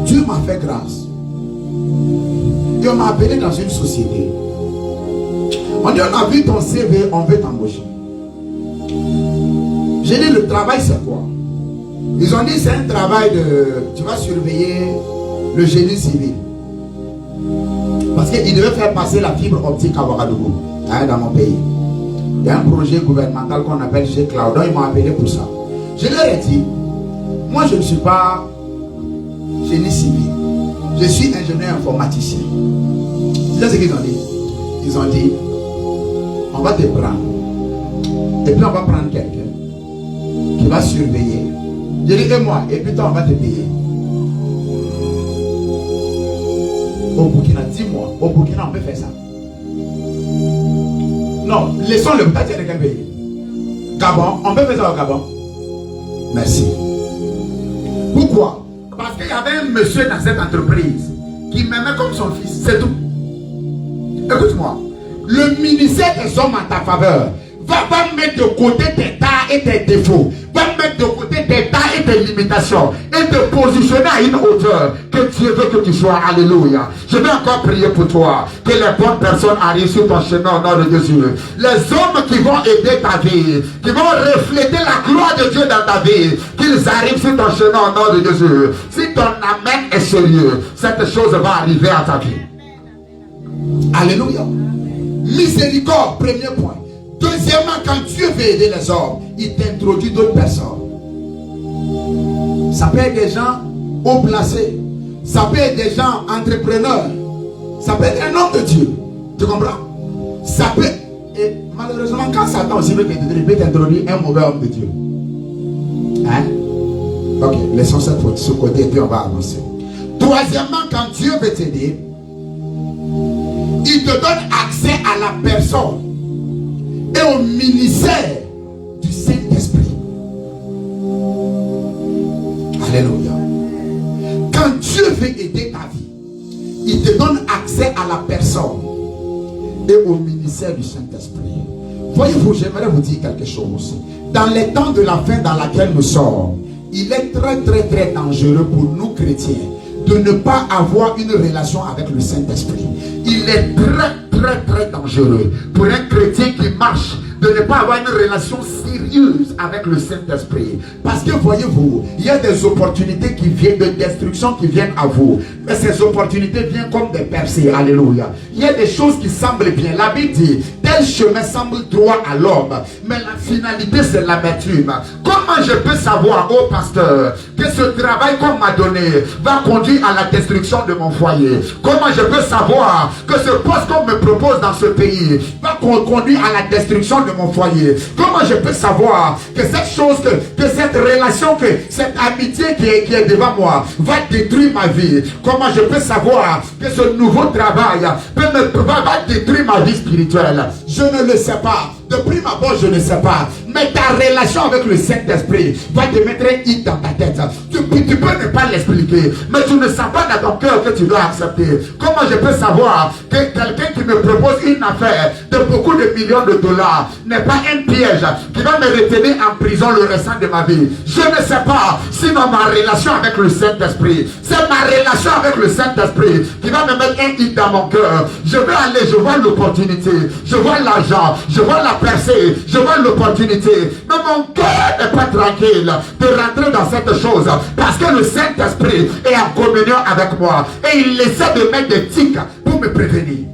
Speaker 2: Dieu m'a fait grâce. Et on m'a appelé dans une société. On dit, on a vu ton CV, on veut t'embaucher. J'ai dit, le travail c'est quoi? Ils ont dit, c'est un travail de... Tu vas surveiller le génie civil. Parce qu'ils devaient faire passer la fibre optique à Ouagadougou, dans mon pays. Il y a un projet gouvernemental qu'on appelle G-Cloud. Donc ils m'ont appelé pour ça. Je leur ai dit, moi je ne suis pas génie civil. Je suis ingénieur informaticien. C'est ce qu'ils ont dit. Ils ont dit, on va te prendre. Et puis on va prendre quelqu'un qui va surveiller. Je dis, et moi, et puis toi on va te payer. Au Burkina, dis-moi, au Burkina on peut faire ça. Non, laissons le peut-être de quel pays? Gabon, on peut faire ça au Gabon. Merci. Pourquoi? Parce qu'il y avait un monsieur dans cette entreprise qui m'aimait comme son fils. C'est tout. Écoute-moi. Le ministère des hommes en ta faveur va mettre de côté tes tares et tes défauts. Va mettre de côté tes tares et tes limitations. Et te positionner à une hauteur que Dieu veut que tu sois. Alléluia. Je vais encore prier pour toi. Que les bonnes personnes arrivent sur ton chemin au nom de Jésus. Les hommes qui vont aider ta vie, qui vont refléter la gloire de Dieu dans ta vie, qu'ils arrivent sur ton chemin au nom de Jésus. Si ton amen est sérieux, cette chose va arriver à ta vie. Alléluia. Miséricorde, premier point. Deuxièmement, quand Dieu veut aider les hommes, il t'introduit d'autres personnes. Ça peut être des gens haut placés. Ça peut être des gens entrepreneurs. Ça peut être un homme de Dieu. Tu comprends? Ça peut. Et malheureusement, quand Satan aussi veut t'introduire un mauvais homme de Dieu. Hein? Ok, laissons ça de ce côté et puis on va avancer. Troisièmement, quand Dieu veut t'aider, il te donne accès à la personne et au ministère du Saint-Esprit. Alléluia. Quand Dieu veut aider ta vie, il te donne accès à la personne et au ministère du Saint-Esprit. Voyez-vous, j'aimerais vous dire quelque chose. Dans les temps de la fin dans laquelle nous sommes, il est très dangereux pour nous chrétiens de ne pas avoir une relation avec le Saint-Esprit. Il est très dangereux pour un chrétien qui marche de ne pas avoir une relation sérieuse avec le Saint-Esprit. Parce que voyez-vous, il y a des opportunités qui viennent de destruction qui viennent à vous. Mais ces opportunités viennent comme des percées. Alléluia. Il y a des choses qui semblent bien. La Bible dit, tel chemin semble droit à l'homme, mais la finalité c'est l'amertume. Comment je peux savoir, oh pasteur, que ce travail qu'on m'a donné va conduire à la destruction de mon foyer? Comment je peux savoir que ce poste qu'on me propose dans ce pays va conduire à la destruction de mon foyer? Comment je peux savoir que cette chose, que cette relation, que cette amitié qui est devant moi va détruire ma vie? Comment je peux savoir que ce nouveau travail va détruire ma vie spirituelle? Je ne le sais pas. De prime abord, je ne sais pas. Mais ta relation avec le Saint-Esprit va te mettre un hit dans ta tête. Tu peux ne pas l'expliquer, mais tu ne sens pas dans ton cœur que tu dois accepter. Comment je peux savoir que quelqu'un qui me propose une affaire de beaucoup de millions de dollars n'est pas un piège qui va me retenir en prison le restant de ma vie? Je ne sais pas. Sinon ma relation avec le Saint-Esprit, c'est ma relation avec le Saint-Esprit qui va me mettre un hit dans mon cœur. Je vais aller, je vois l'opportunité, je vois l'argent, je vois la percée, je vois l'opportunité. Mais mon cœur n'est pas tranquille de rentrer dans cette chose parce que le Saint-Esprit est en communion avec moi et il essaie de mettre des tics pour me prévenir.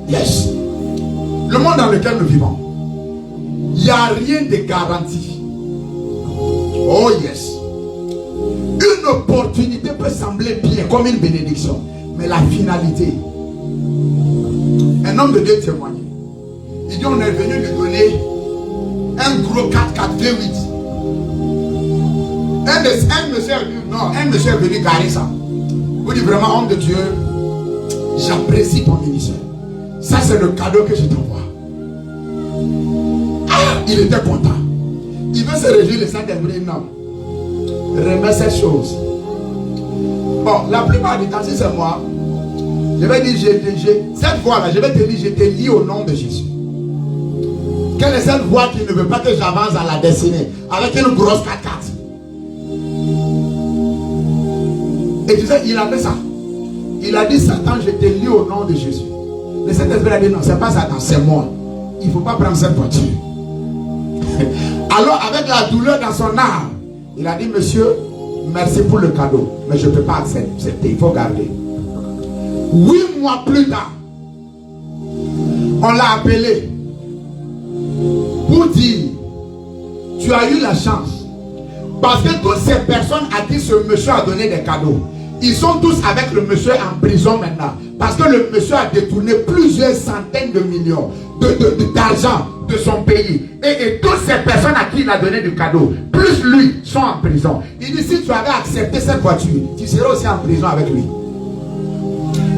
Speaker 2: Yes. Le monde dans lequel nous vivons, il n'y a rien de garanti. Oh yes. Une opportunité peut sembler bien comme une bénédiction, mais la finalité. Un homme de Dieu témoignait. Il dit on est venu lui donner un gros 4x4 V8. Un monsieur est venu garer ça. Vous dites vraiment, homme de Dieu, j'apprécie ton ministère. Ça c'est le cadeau que je t'envoie. Ah, il était content. Il veut se réjouir le Saint-Esprit. Non. Remets cette chose. Bon, la plupart du temps, si c'est moi, je vais dire, cette fois-là, je vais te dire, je te lis au nom de Jésus. Quelle est cette voix qui ne veut pas que j'avance à la destinée avec une grosse 4x4? Et tu sais, il a fait ça. Il a dit, Satan, je te lis au nom de Jésus. Le Saint-Esprit a dit, non, c'est pas Satan, c'est moi. Il ne faut pas prendre cette voiture. Alors, avec la douleur dans son âme, il a dit, monsieur, merci pour le cadeau, mais je ne peux pas accepter, il faut garder. 8 mois plus tard, on l'a appelé pour dire, tu as eu la chance. Parce que toutes ces personnes à qui ce monsieur a donné des cadeaux, ils sont tous avec le monsieur en prison maintenant. Parce que le monsieur a détourné plusieurs centaines de millions d'argent de son pays. Et toutes ces personnes à qui il a donné du cadeau, plus lui, sont en prison. Il dit, si tu avais accepté cette voiture, tu serais aussi en prison avec lui.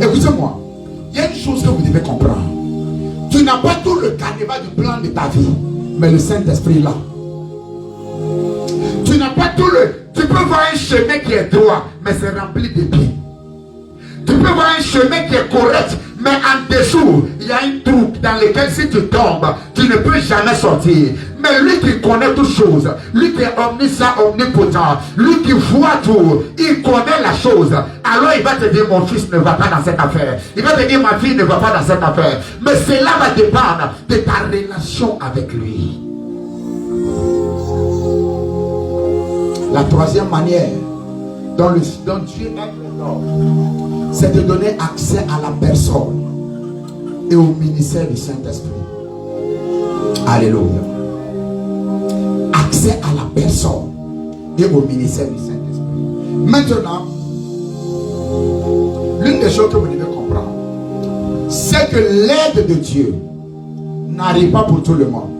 Speaker 2: Écoutez-moi, il y a une chose que vous devez comprendre. Tu n'as pas tout le carnaval du plan de ta vie, mais le Saint-Esprit est là. Tu pas tout le... Tu peux voir un chemin qui est droit, mais c'est rempli de pieds. Tu peux voir un chemin qui est correct, mais en dessous, il y a un trou dans lequel si tu tombes, tu ne peux jamais sortir. Mais lui qui connaît toutes choses, lui qui est omniscient, omnipotent, lui qui voit tout, il connaît la chose. Alors il va te dire, mon fils ne va pas dans cette affaire. Il va te dire, ma fille ne va pas dans cette affaire. Mais cela va dépendre de ta relation avec lui. La troisième manière dont Dieu aime l'homme, c'est de donner accès à la personne et au ministère du Saint-Esprit. Alléluia. Accès à la personne et au ministère du Saint-Esprit. Maintenant, l'une des choses que vous devez comprendre, c'est que l'aide de Dieu n'arrive pas pour tout le monde.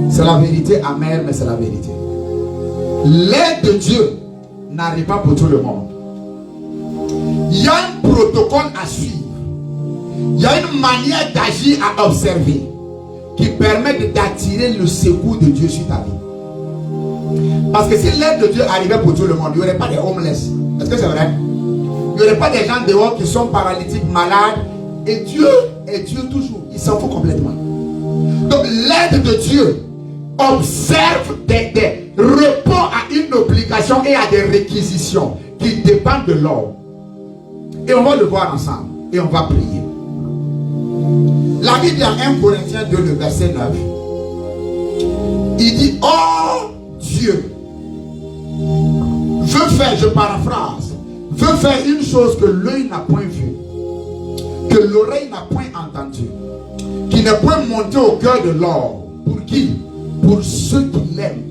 Speaker 2: C'est la vérité amère, mais c'est la vérité. L'aide de Dieu n'arrive pas pour tout le monde. Il y a un protocole à suivre. Il y a une manière d'agir à observer qui permet d'attirer le secours de Dieu sur ta vie. Parce que si l'aide de Dieu arrivait pour tout le monde, il n'y aurait pas de homeless. Est-ce que c'est vrai? Il n'y aurait pas des gens dehors qui sont paralytiques, malades. Et Dieu est Dieu toujours. Il s'en fout complètement. Donc l'aide de Dieu observe des repos à une obligation et à des réquisitions qui dépendent de l'homme. Et on va le voir ensemble. Et on va prier. La Bible dans 1 Corinthiens 2, le verset 9. Il dit, oh Dieu veut faire, je paraphrase, veut faire une chose que l'œil n'a point vue, que l'oreille n'a point entendu, qui n'est point monté au cœur de l'homme. Pour qui? Pour ceux qui l'aiment.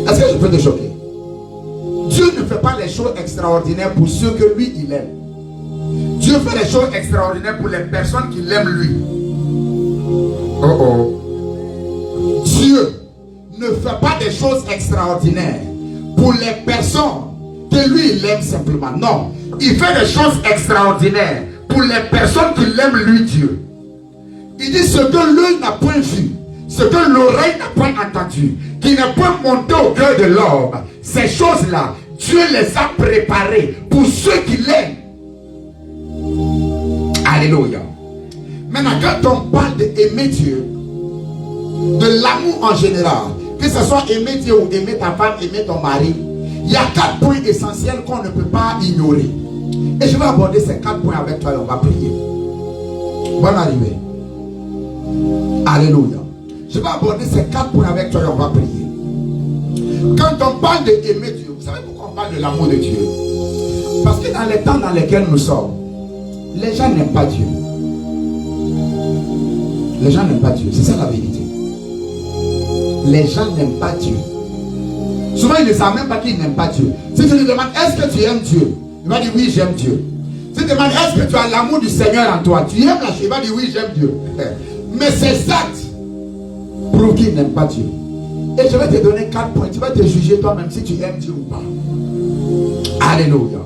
Speaker 2: Est-ce que je peux te choquer? Dieu ne fait pas les choses extraordinaires pour ceux que lui il aime. Dieu fait les choses extraordinaires pour les personnes qui l'aiment lui. Dieu ne fait pas des choses extraordinaires pour les personnes que lui il aime simplement. Non, il fait des choses extraordinaires pour les personnes qui l'aiment lui Dieu. Il dit ce que l'œil n'a point vu, ce que l'oreille n'a point entendu, qui n'est point monté au cœur de l'homme, ces choses-là, Dieu les a préparées pour ceux qui l'aiment. Alléluia. Maintenant, quand on parle d'aimer Dieu, de l'amour en général, que ce soit aimer Dieu ou aimer ta femme, aimer ton mari, il y a 4 points essentiels qu'on ne peut pas ignorer. Et je vais aborder ces 4 points avec toi et on va prier. Bonne arrivée. Alléluia. Je vais aborder ces 4 points avec toi et on va prier. Quand on parle d'aimer Dieu, vous savez pourquoi on parle de l'amour de Dieu? Parce que dans les temps dans lesquels nous sommes, les gens n'aiment pas Dieu. Les gens n'aiment pas Dieu. C'est ça la vérité. Les gens n'aiment pas Dieu. Souvent ils ne savent même pas qu'ils n'aiment pas Dieu. Si tu lui demandes est-ce que tu aimes Dieu, il va dire oui j'aime Dieu. Si tu demandes est-ce que tu as l'amour du Seigneur en toi, tu aimes la chose, il va dire oui j'aime Dieu. Mais ces actes prouvent qu'ils n'aiment pas Dieu. Et je vais te donner 4 points. Tu vas te juger toi-même si tu aimes Dieu ou pas. Alléluia.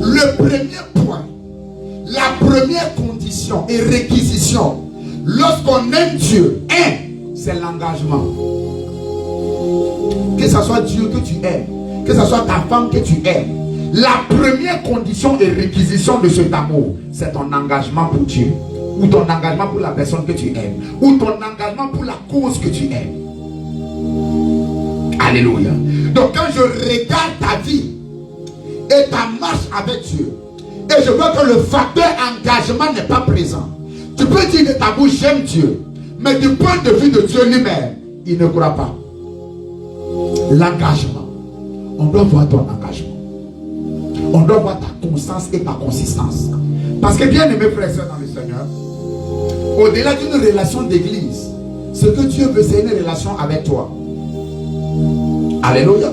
Speaker 2: Le premier point, la première condition et réquisition lorsqu'on aime Dieu, c'est l'engagement. Que ce soit Dieu que tu aimes, que ce soit ta femme que tu aimes, la première condition et réquisition de cet amour, c'est ton engagement pour Dieu, ou ton engagement pour la personne que tu aimes, ou ton engagement pour la cause que tu aimes. Alléluia. Donc quand je regarde ta vie et ta marche avec Dieu, et je vois que le facteur engagement n'est pas présent, tu peux dire de ta bouche j'aime Dieu, mais du point de vue de Dieu lui-même, il ne croit pas. L'engagement, on doit voir ton engagement, on doit voir ta constance et ta consistance. Parce que bien aimé frères et sœurs dans le Seigneur, au-delà d'une relation d'église, ce que Dieu veut, c'est une relation avec toi. Alléluia.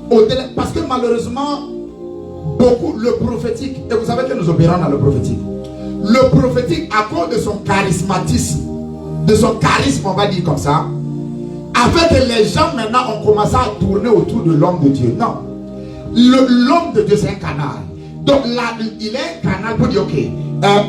Speaker 2: Au-delà, parce que malheureusement, beaucoup le prophétique, et vous savez que nous opérons dans le prophétique. Le prophétique, à cause de son charismatisme, de son charisme, on va dire comme ça, a fait que les gens maintenant ont commencé à tourner autour de l'homme de Dieu. Non. L'homme de Dieu, c'est un canal. Donc là, il est un canal pour dire, ok,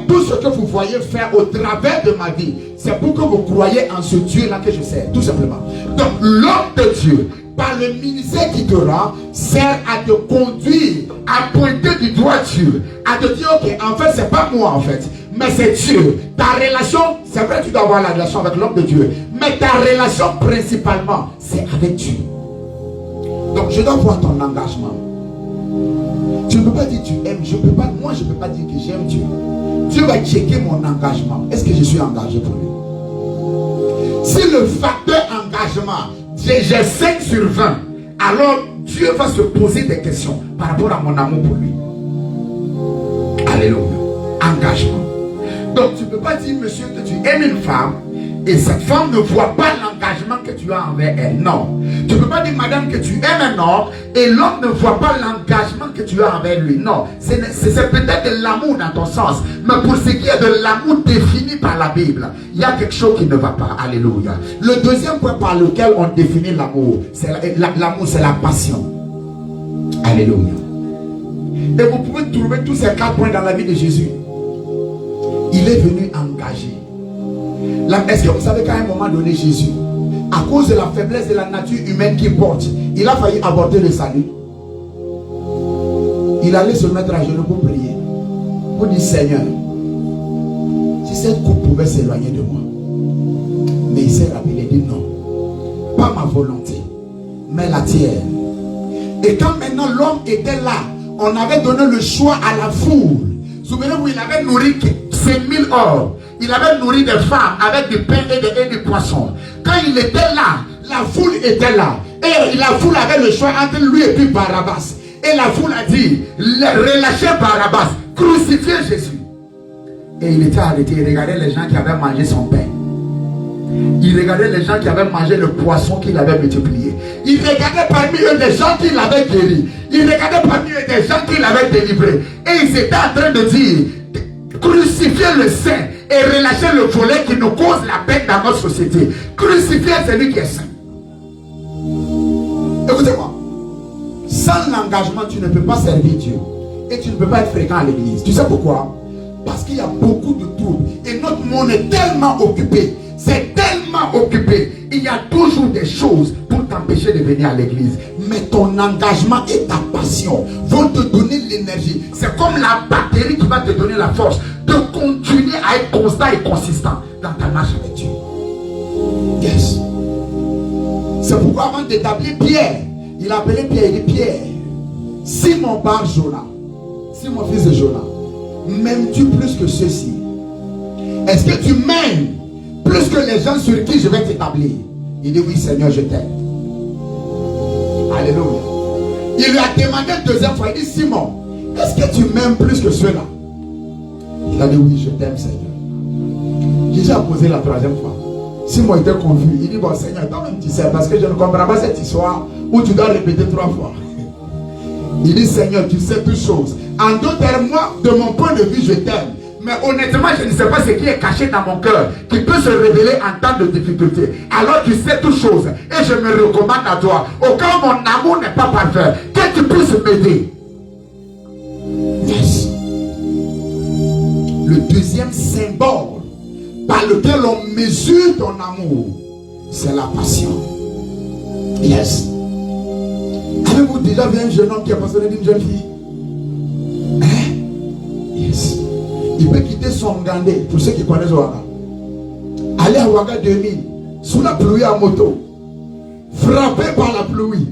Speaker 2: tout ce que vous voyez faire au travers de ma vie, c'est pour que vous croyez en ce Dieu-là que je sers, tout simplement. Donc, l'homme de Dieu, par le ministère qu'il te rend, sert à te conduire, à pointer du doigt Dieu, à te dire, ok, en fait, c'est pas moi, en fait, mais c'est Dieu. Ta relation, c'est vrai, tu dois avoir la relation avec l'homme de Dieu, mais ta relation, principalement, c'est avec Dieu. Donc, je dois voir ton engagement. Tu ne peux pas dire tu aimes, moi je ne peux pas dire que j'aime Dieu. Dieu va checker mon engagement. Est-ce que je suis engagé pour lui? Si le facteur engagement, j'ai 5 sur 20, alors Dieu va se poser des questions par rapport à mon amour pour lui. Alléluia. Engagement. Donc tu ne peux pas dire, monsieur, que tu aimes une femme et cette femme ne voit pas l'engagement que tu as envers elle. Non. Tu ne peux pas dire, madame, que tu aimes un homme et l'homme ne voit pas l'engagement que tu as envers lui. Non. C'est peut-être de l'amour dans ton sens. Mais pour ce qui est de l'amour défini par la Bible, il y a quelque chose qui ne va pas. Alléluia. Le deuxième point par lequel on définit l'amour, l'amour, c'est la passion. Alléluia. Et vous pouvez trouver tous ces 4 points dans la vie de Jésus. Il est venu engagé. Est-ce que vous savez qu'à un moment donné, Jésus, à cause de la faiblesse de la nature humaine qu'il porte, il a failli aborder le salut. Il allait se mettre à genoux pour prier, pour dire, Seigneur, si cette coupe pouvait s'éloigner de moi. Mais il s'est rappelé, il dit non, pas ma volonté, mais la tienne. Et quand maintenant l'homme était là, on avait donné le choix à la foule. Souvenez-vous, il avait nourri 5000 hommes. Il avait nourri des femmes avec du pain et du poisson. Quand il était là, la foule était là. Et la foule avait le choix entre lui et puis Barabbas. Et la foule a dit, relâchez Barabbas, crucifiez Jésus. Et il était arrêté. Il regardait les gens qui avaient mangé son pain. Il regardait les gens qui avaient mangé le poisson qu'il avait multiplié. Il regardait parmi eux des gens qui l'avaient guéri. Il regardait parmi eux des gens qui l'avaient délivré. Et ils étaient en train de dire, crucifiez le saint et relâchez le volet qui nous cause la peine dans notre société. Crucifiez celui qui est saint. Écoutez-moi. Sans l'engagement, tu ne peux pas servir Dieu. Et tu ne peux pas être fréquent à l'église. Tu sais pourquoi? Parce qu'il y a beaucoup de troubles. Et notre monde est tellement occupé. C'est tellement occupé. Il y a toujours des choses pour t'empêcher de venir à l'église. Mais ton engagement et ta passion vont te donner l'énergie. C'est comme la batterie qui va te donner la force de continuer à être constant et consistant dans ta marche avec Dieu. Yes. C'est pourquoi avant d'établir Pierre, il a appelé Pierre, il dit Pierre, Simon bar Jonas, Simon fils de Jonas, m'aimes-tu plus que ceux-ci? Est-ce que tu m'aimes plus que les gens sur qui je vais t'établir? Il dit oui Seigneur, je t'aime. Alléluia. Il lui a demandé une deuxième fois, il dit Simon, est-ce que tu m'aimes plus que ceux-là? Il a dit oui, je t'aime Seigneur. Jésus a posé la troisième fois. Simon était confus. Il dit bon Seigneur, toi-même tu sais, parce que je ne comprends pas cette histoire où tu dois répéter 3 fois. Il dit Seigneur, tu sais toutes choses. En d'autres termes, moi, de mon point de vue, je t'aime. Mais honnêtement, je ne sais pas ce qui est caché dans mon cœur, qui peut se révéler en temps de difficulté. Alors tu sais toutes choses. Et je me recommande à toi. Au cas où mon amour n'est pas parfait, que tu puisses m'aider. Yes. Le deuxième symbole par lequel on mesure ton amour, c'est la passion. Yes. Avez-vous déjà vu un jeune homme qui a passionné d'une jeune fille? Hein? Yes. Il peut quitter son Ngandé, pour ceux qui connaissent Ouaga, aller à Ouaga 2000, sous la pluie à moto, frappé par la pluie,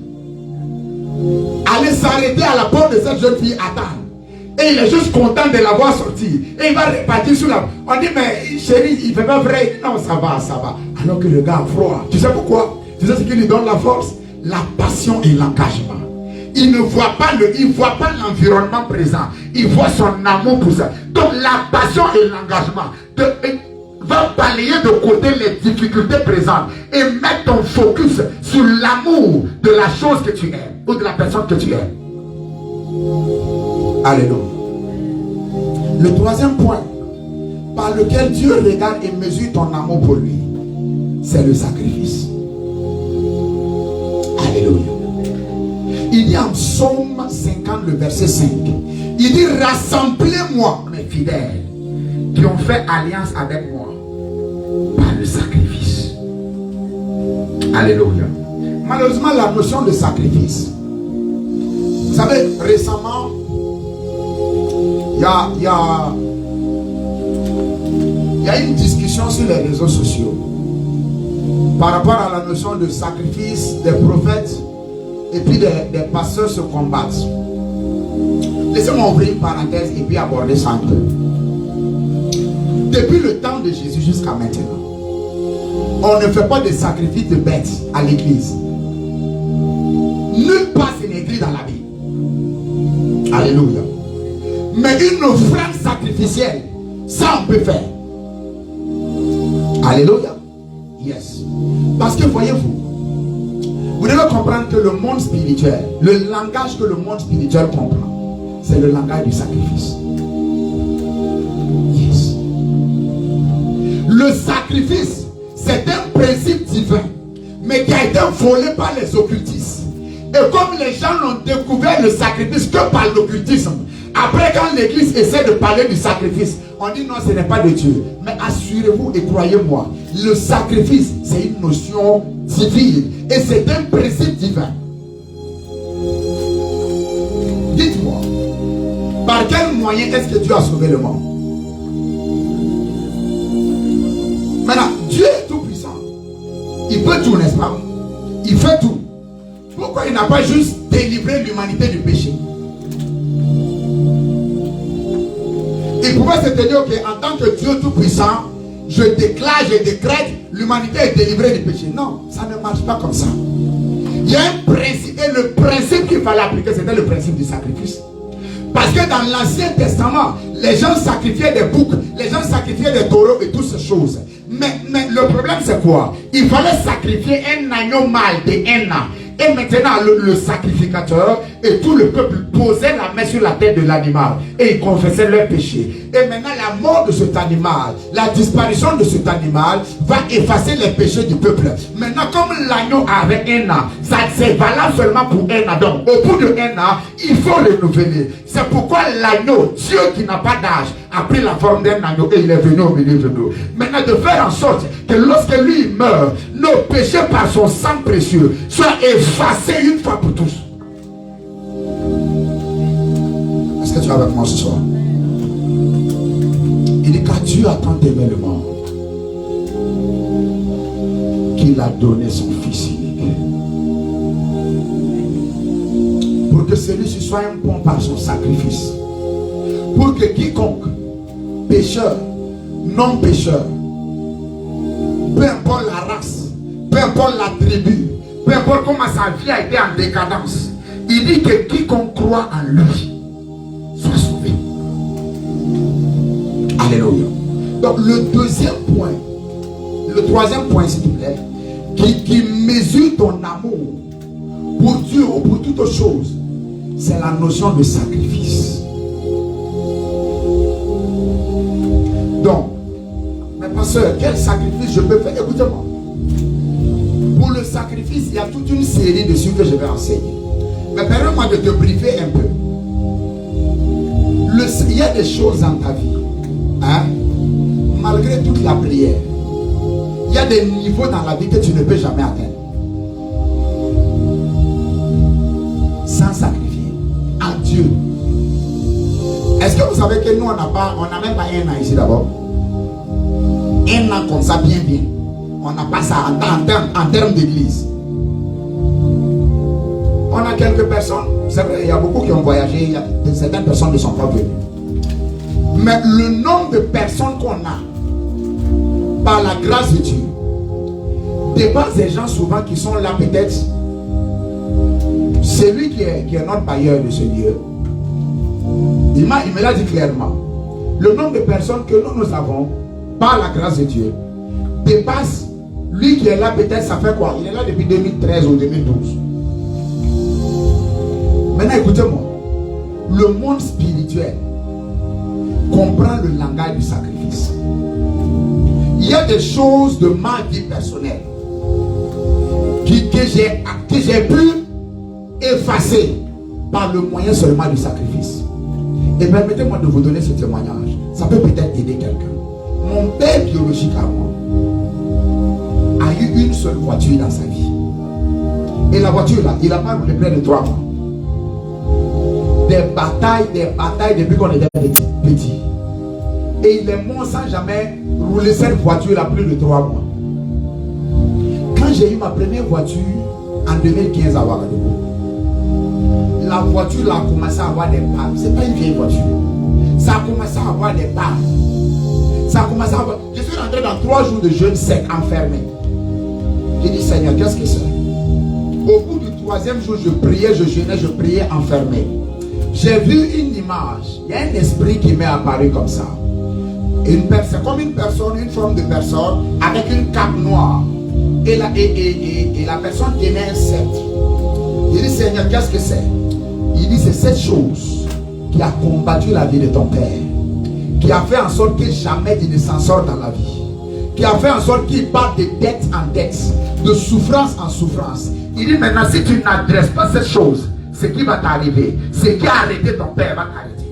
Speaker 2: aller s'arrêter à la porte de cette jeune fille, attendre. Et il est juste content de l'avoir sortie. Et il va repartir sur la... On dit, mais chérie, il ne fait pas vrai. Il dit, non, ça va, ça va. Alors que le gars a froid. Tu sais pourquoi? Tu sais ce qui lui donne la force? La passion et l'engagement. Il ne voit pas l'environnement présent. Il voit son amour pour ça. Donc la passion et l'engagement va balayer de côté les difficultés présentes et mettre ton focus sur l'amour de la chose que tu aimes ou de la personne que tu aimes. Alléluia. Le troisième point par lequel Dieu regarde et mesure ton amour pour lui, c'est le sacrifice. Alléluia. Il dit en Psaume 50, le verset 5, il dit rassemblez-moi mes fidèles qui ont fait alliance avec moi par le sacrifice. Alléluia. Malheureusement, la notion de sacrifice, vous savez, récemment, il y a une discussion sur les réseaux sociaux par rapport à la notion de sacrifice des prophètes et puis des pasteurs se combattent. Laissez-moi ouvrir une parenthèse et puis aborder ça un peu. Depuis le temps de Jésus jusqu'à maintenant, on ne fait pas de sacrifice de bêtes à l'église. Nulle part c'est écrit dans la Bible. Alléluia. Mais une offrande sacrificielle, ça on peut faire. Alléluia. Yes. Parce que voyez-vous, vous devez comprendre que le monde spirituel, le langage que le monde spirituel comprend, c'est le langage du sacrifice. Yes. Le sacrifice, c'est un principe divin, mais qui a été volé par les occultistes. Et comme les gens n'ont découvert le sacrifice que par l'occultisme, après quand l'église essaie de parler du sacrifice, on dit non, ce n'est pas de Dieu. Mais assurez-vous et croyez-moi, le sacrifice, c'est une notion divine et c'est un principe divin. Dites-moi, par quel moyen est-ce que Dieu a sauvé le monde? Maintenant, Dieu est tout puissant. Il peut tout, n'est-ce pas? Il fait tout. Pourquoi il n'a pas juste délivré l'humanité du péché? Il pouvait se dire qu'en tant que Dieu tout puissant, je déclare, je décrète, l'humanité est délivrée du péché. Non, ça ne marche pas comme ça. Il y a un principe, et le principe qu'il fallait appliquer, c'était le principe du sacrifice. Parce que dans l'Ancien Testament, les gens sacrifiaient des boucs, les gens sacrifiaient des taureaux et toutes ces choses. Mais le problème c'est quoi? Il fallait sacrifier un agneau mâle de 1 an. Et maintenant le sacrificateur et tout le peuple posaient la main sur la tête de l'animal et ils confessaient leurs péchés. Et maintenant la mort de cet animal, la disparition de cet animal va effacer les péchés du peuple. Maintenant comme l'agneau avait 1 an, ça c'est valable seulement pour 1 an. Donc au bout de 1 an, il faut renouveler. C'est pourquoi l'agneau, Dieu qui n'a pas d'âge, a pris la forme d'un agneau et il est venu au milieu de nous. Maintenant de faire en sorte que lorsque lui meurt, nos péchés par son sang précieux soient effacés une fois pour tous. Est-ce que tu es avec moi ce soir? Il dit car Dieu a tant aimé le monde qu'il a donné son Fils unique pour que celui-ci soit un bon par son sacrifice, pour que quiconque, pécheur, non pécheur, peu importe la race, peu importe la tribu, peu importe comment sa vie a été en décadence, il dit que quiconque croit en lui soit sauvé. Alléluia. Donc le deuxième point, le troisième point s'il te plaît, qui mesure ton amour pour Dieu ou pour toute chose, c'est la notion de sacrifice. Donc, mais pasteur, quel sacrifice je peux faire? Écoutez-moi. Pour le sacrifice, il y a toute une série dessus que je vais enseigner. Mais permets-moi de te briefer un peu. Il y a des choses dans ta vie, hein, malgré toute la prière, il y a des niveaux dans la vie que tu ne peux jamais atteindre sans sacrifier à Dieu. Est-ce que vous savez que nous on n'a même pas 1 an ici d'abord? 1 an comme ça, bien. On n'a pas ça en termes d'église. On a quelques personnes, c'est vrai, il y a beaucoup qui ont voyagé, certaines personnes ne sont pas venues. Mais le nombre de personnes qu'on a, par la grâce de Dieu, dépasse des gens souvent qui sont là peut-être. Celui qui est notre bailleur de ce lieu, il me l'a dit clairement. Le nombre de personnes que nous avons, par la grâce de Dieu, dépasse lui qui est là peut-être, ça fait quoi? Il est là depuis 2013 ou 2012. Maintenant écoutez-moi, le monde spirituel comprend le langage du sacrifice. Il y a des choses de ma vie personnelle que j'ai pu effacer par le moyen seulement du sacrifice. Et permettez-moi de vous donner ce témoignage. Ça peut peut-être aider quelqu'un. Mon père biologique à moi a eu une seule voiture dans sa vie. Et la voiture là, il n'a pas roulé près de 3 mois. Des batailles depuis qu'on était petit. Et il est mort sans jamais rouler cette voiture là plus de 3 mois. Quand j'ai eu ma première voiture en 2015 à Ouagadougou, la voiture là a commencé à avoir des pannes. C'est pas une vieille voiture. Ça a commencé à avoir des pannes. Ça a commencé à avoir... Je suis rentré dans 3 jours de jeûne sec, enfermé. J'ai dit, Seigneur, qu'est-ce que c'est? Au bout du 3e jour, je priais, je jeûnais, je priais enfermé. J'ai vu une image. Il y a un esprit qui m'est apparu comme ça. C'est comme une personne, une forme de personne avec une cape noire. Et la personne tenait un sceptre. Il dit, Seigneur, qu'est-ce que c'est? Il dit, c'est cette chose qui a combattu la vie de ton père, qui a fait en sorte que jamais il ne s'en sort dans la vie, qui a fait en sorte qu'il part de dette en dette, de souffrance en souffrance. Il dit maintenant, si tu n'adresses pas cette chose, ce qui va t'arriver, ce qui a arrêté ton père va t'arrêter.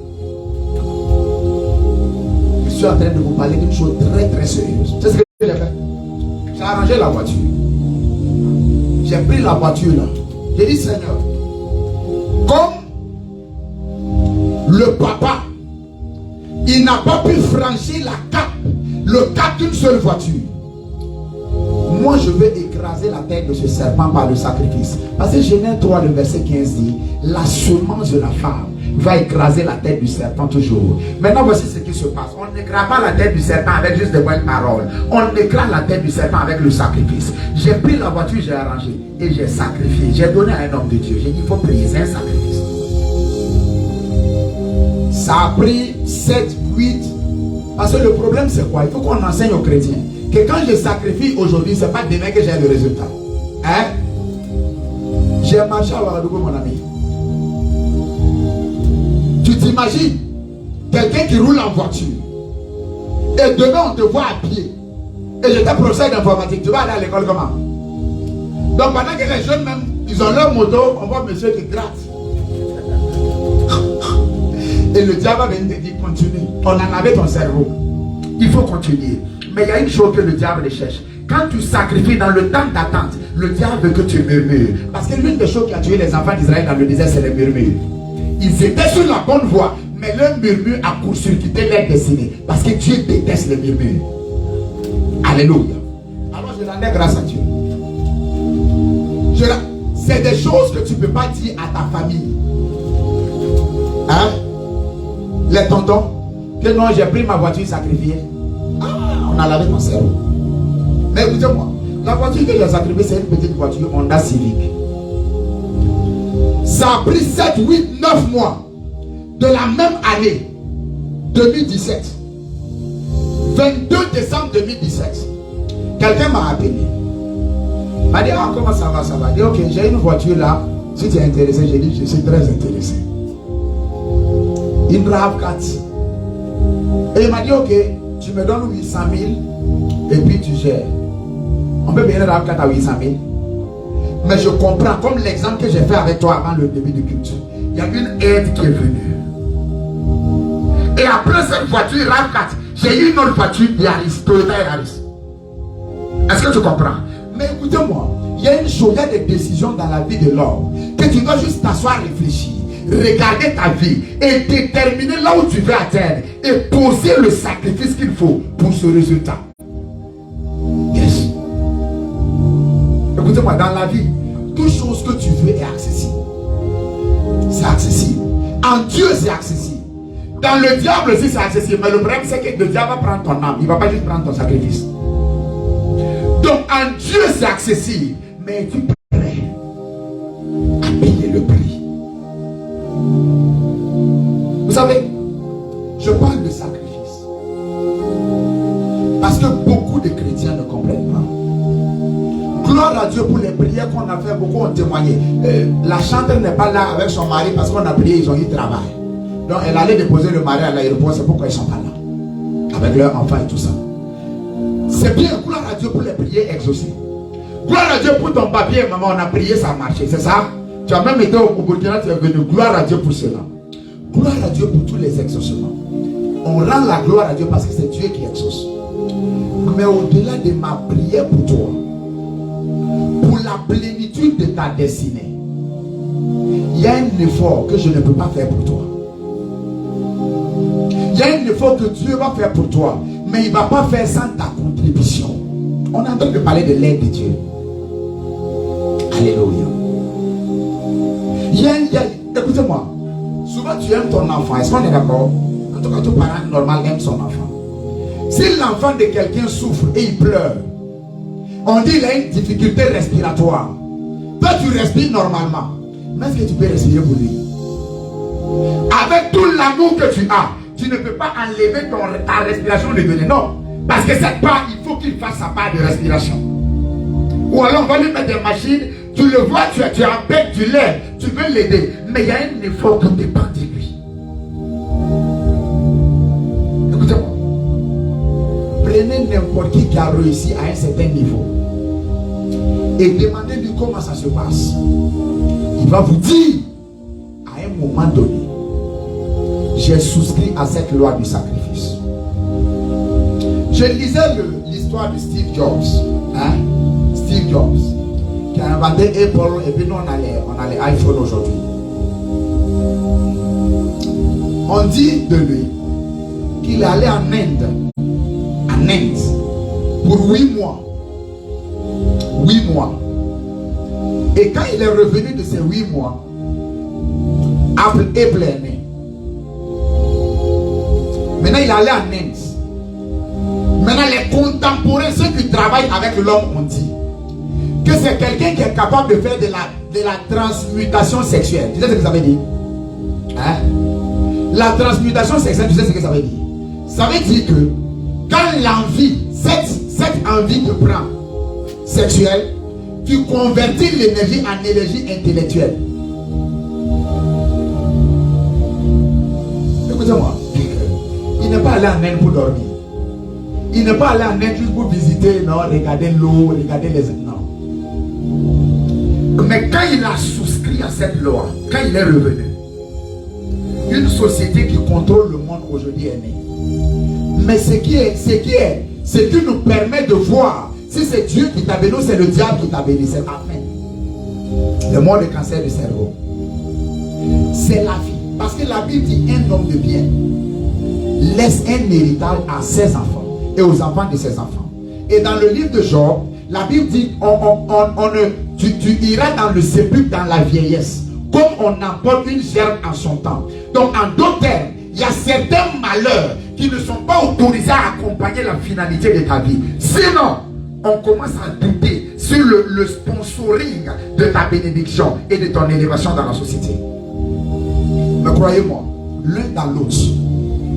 Speaker 2: Je suis en train de vous parler d'une chose très très sérieuse. C'est ce que j'ai fait. J'ai arrangé la voiture. J'ai pris la voiture là. J'ai dit, Seigneur, comme le papa, il n'a pas pu franchir le cap d'une seule voiture. Moi, je vais écraser la tête de ce serpent par le sacrifice. Parce que Genèse 3, le verset 15 dit, la semence de la femme va écraser la tête du serpent toujours. Maintenant, voici ce qui se passe. On n'écrase pas la tête du serpent avec juste des bonnes paroles. On écrase la tête du serpent avec le sacrifice. J'ai pris la voiture, j'ai arrangé et j'ai sacrifié. J'ai donné à un homme de Dieu. J'ai dit, il faut prier, c'est un sacrifice. Ça a pris 7, 8. Parce que le problème, c'est quoi? Il faut qu'on enseigne aux chrétiens que quand je sacrifie aujourd'hui, ce n'est pas demain que j'ai le résultat. Hein? J'ai marché à Ouagadougou, mon ami. Tu t'imagines quelqu'un qui roule en voiture et demain on te voit à pied. Et j'étais professeur d'informatique. Tu vas aller à l'école comment? Donc pendant que les jeunes même, ils ont leur moto, on voit monsieur qui gratte. Et le diable vient te dire continue. On en avait ton cerveau. Il faut continuer. Mais il y a une chose que le diable cherche. Quand tu sacrifies dans le temps d'attente, le diable veut que tu murmures. Parce que l'une des choses qui a tué les enfants d'Israël dans le désert, c'est les murmures. Ils étaient sur la bonne voie, mais leur murmure a court-circuité leur destinée. Parce que Dieu déteste les murmures. Alléluia. Alors je rendais grâce à Dieu. C'est des choses que tu ne peux pas dire à ta famille. Hein? Les tontons, que non, j'ai pris ma voiture sacrifiée. Ah, on a lavé ton cerveau. Mais écoutez-moi, la voiture que j'ai sacrifiée, c'est une petite voiture Honda Civic. Ça a pris 7, 8, 9 mois de la même année 2017. 22 décembre 2017. Quelqu'un m'a appelé. Il m'a dit, ah, comment ça va, ça va. Il dit, ok, j'ai une voiture là. Si tu es intéressé, j'ai dit, je suis très intéressé. Une RAV4. Et il m'a dit, ok, tu me donnes 800 000 et puis tu gères. On peut payer une RAV4 à 800 000. Mais je comprends, comme l'exemple que j'ai fait avec toi avant le début du culte. Il y a une aide qui est venue. Et après cette voiture RAV4, j'ai eu une autre voiture Yaris, Toyota Yaris. Est-ce que tu comprends? Mais écoutez-moi, il y a une chose, il y a des décisions dans la vie de l'homme que tu dois juste t'asseoir, réfléchir, regarder ta vie et déterminer là où tu veux atteindre et poser le sacrifice qu'il faut pour ce résultat. Yes. Écoutez-moi, dans la vie, toute chose que tu veux est accessible. C'est accessible. En Dieu, c'est accessible. Dans le diable aussi, c'est accessible. Mais le problème, c'est que le diable va prendre ton âme. Il ne va pas juste prendre ton sacrifice. Donc, en Dieu, c'est accessible. Mais es-tu prêt à payer le prix? Vous savez, je parle de sacrifice. Parce que beaucoup de chrétiens ne comprennent pas. Gloire à Dieu pour les prières qu'on a fait, beaucoup ont témoigné. La chanteuse n'est pas là avec son mari parce qu'on a prié, ils ont eu travail. Donc elle allait déposer le mari à l'aéroport, c'est pourquoi ils ne sont pas là. Avec leurs enfants et tout ça. C'est bien, gloire à Dieu pour les prières exaucées. Gloire à Dieu pour ton papier, maman, on a prié, ça a marché, c'est ça? Tu as même été au Burkina, tu es venu, gloire à Dieu pour cela. Gloire à Dieu pour tous les exaucements. On rend la gloire à Dieu parce que c'est Dieu qui exauce. Mais au-delà de ma prière pour toi, pour la plénitude de ta destinée, il y a un effort que je ne peux pas faire pour toi. Il y a un effort que Dieu va faire pour toi, mais il ne va pas faire sans ta contribution. On est en train de parler de l'aide de Dieu. Alléluia. Écoutez-moi, souvent tu aimes ton enfant. Est-ce qu'on est d'accord? En tout cas, tout parent normal aime son enfant. Si l'enfant de quelqu'un souffre et il pleure, on dit qu'il a une difficulté respiratoire. Toi, tu respires normalement. Mais est-ce que tu peux respirer pour lui? Avec tout l'amour que tu as, tu ne peux pas enlever ta respiration de donner. Non. Parce que cette part, il faut qu'il fasse sa part de respiration. Ou alors on va lui mettre des machines. Tu le vois, tu es en bec, tu l'aides, tu veux l'aider. Mais il y a un effort qui dépend de lui. Écoutez-moi. Prenez n'importe qui a réussi à un certain niveau et demandez-lui comment ça se passe. Il va vous dire, à un moment donné, j'ai souscrit à cette loi du sacrifice. Je lisais l'histoire de Steve Jobs. Steve Jobs, qui a inventé Apple, et puis nous on a les iPhones aujourd'hui. On dit de lui qu'il est allé en Inde, pour 8 mois. 8 mois. Et quand il est revenu de ces 8 mois, Apple est né. Maintenant il est allé en Inde. Maintenant les contemporains, ceux qui travaillent avec l'homme, ont dit que c'est quelqu'un qui est capable de faire de la transmutation sexuelle. Tu sais ce que ça veut dire? La transmutation sexuelle, tu sais ce que ça veut dire? Ça veut dire que quand l'envie, cette envie te prend sexuelle, tu convertis l'énergie en énergie intellectuelle. Écoutez-moi, il n'est pas allé en Inde pour dormir. Il n'est pas allé en Inde juste pour visiter, non, regarder l'eau, regarder les... Non. Mais quand il a souscrit à cette loi, quand il est revenu, une société qui contrôle le monde aujourd'hui est née. Mais ce qui nous permet de voir si c'est Dieu qui t'a béni ou c'est le diable qui t'a béni, c'est la fin. Le mort de cancer du cerveau. C'est la vie. Parce que la Bible dit un homme de bien laisse un héritage à ses enfants et aux enfants de ses enfants. Et dans le livre de Job, la Bible dit tu iras dans le sépulcre dans la vieillesse, comme on emporte une gerbe en son temps. Donc en d'autres termes, il y a certains malheurs qui ne sont pas autorisés à accompagner la finalité de ta vie. Sinon, on commence à douter sur le sponsoring de ta bénédiction et de ton élévation dans la société. Mais croyez-moi, l'un dans l'autre,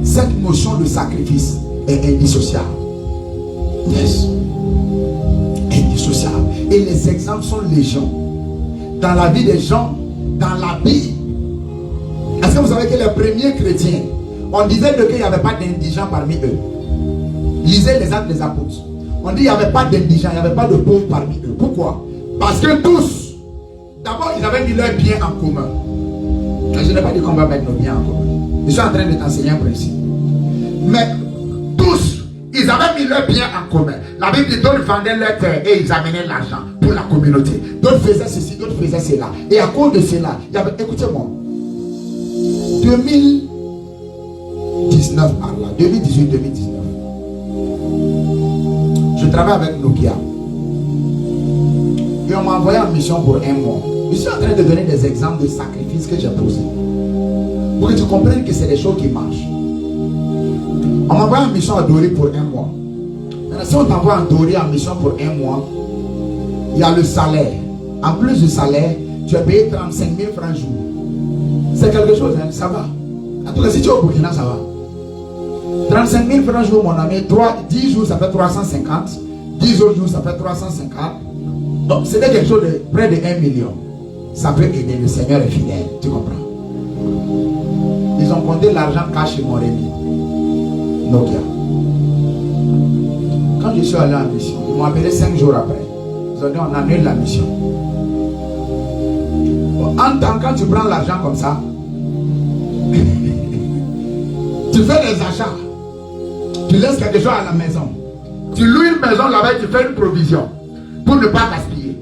Speaker 2: cette notion de sacrifice est indissociable. Yes. Indissociable. Et les exemples sont légion. Dans la vie des gens, dans la Bible. Est-ce que vous savez que les premiers chrétiens, on disait qu'il n'y avait pas d'indigents parmi eux. Lisez les actes des apôtres. On dit qu'il n'y avait pas d'indigents, il n'y avait pas de pauvres parmi eux. Pourquoi? Parce que tous, d'abord, ils avaient mis leurs biens en commun. Je n'ai pas dit qu'on va mettre nos biens en commun. Je suis en train de t'enseigner un principe. Mais tous, ils avaient mis leurs biens en commun. La Bible dit d'autres vendaient leur terre et ils amenaient l'argent pour la communauté. D'autres faisaient ceci, d'autres faisaient cela. Et à cause de cela, il y avait, écoutez-moi, 2019 par là, 2018-2019, je travaille avec Nokia. Et on m'a envoyé en mission pour 1 mois. Je suis en train de donner des exemples de sacrifices que j'ai posés. Pour que tu comprennes que c'est des choses qui marchent. On m'a envoyé en mission à Dori pour 1 mois. Maintenant, si on t'envoie en Dori en mission pour 1 mois, il y a le salaire. En plus du salaire, tu as payé 35 000 francs jour. C'est quelque chose, hein? Ça va. En tout cas, si tu es au Burkina, ça va. 35 000 francs jour, mon ami. 10 jours, ça fait 350. 10 autres jours, ça fait 350. Donc, c'était quelque chose de près de 1 million. Ça peut aider. Le Seigneur est fidèle. Tu comprends? Ils ont compté l'argent cash chez mon Rémi. Nokia. Quand je suis allé en mission, ils m'ont appelé 5 jours après. Ils ont dit on annule la mission. En tant quand tu prends l'argent comme ça, Tu fais des achats. Tu laisses quelque chose à la maison. Tu loues une maison là-bas et tu fais une provision pour ne pas gaspiller.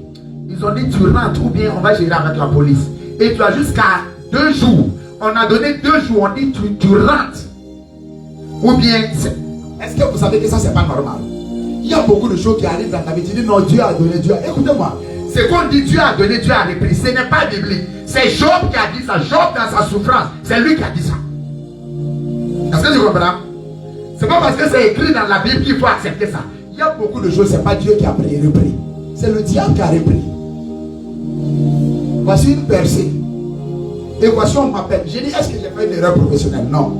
Speaker 2: Ils ont dit tu rentres ou bien on va gérer avec la police. Et tu as jusqu'à 2 jours. On a donné 2 jours. On dit tu rentres. Ou bien, est-ce que vous savez que ça c'est pas normal? Il y a beaucoup de choses qui arrivent dans ta vie. Tu dis non, Dieu a donné, Dieu a... Écoutez-moi. C'est qu'on dit Dieu a donné, Dieu a repris. Ce n'est pas biblique. C'est Job qui a dit ça. Job dans sa souffrance. C'est lui qui a dit ça. Est-ce que tu comprends? C'est pas parce que c'est écrit dans la Bible qu'il faut accepter ça. Il y a beaucoup de choses, c'est pas Dieu qui a repris. C'est le diable qui a repris. Voici une percée. Et voici on m'appelle. J'ai dit, est-ce que j'ai fait une erreur professionnelle? Non.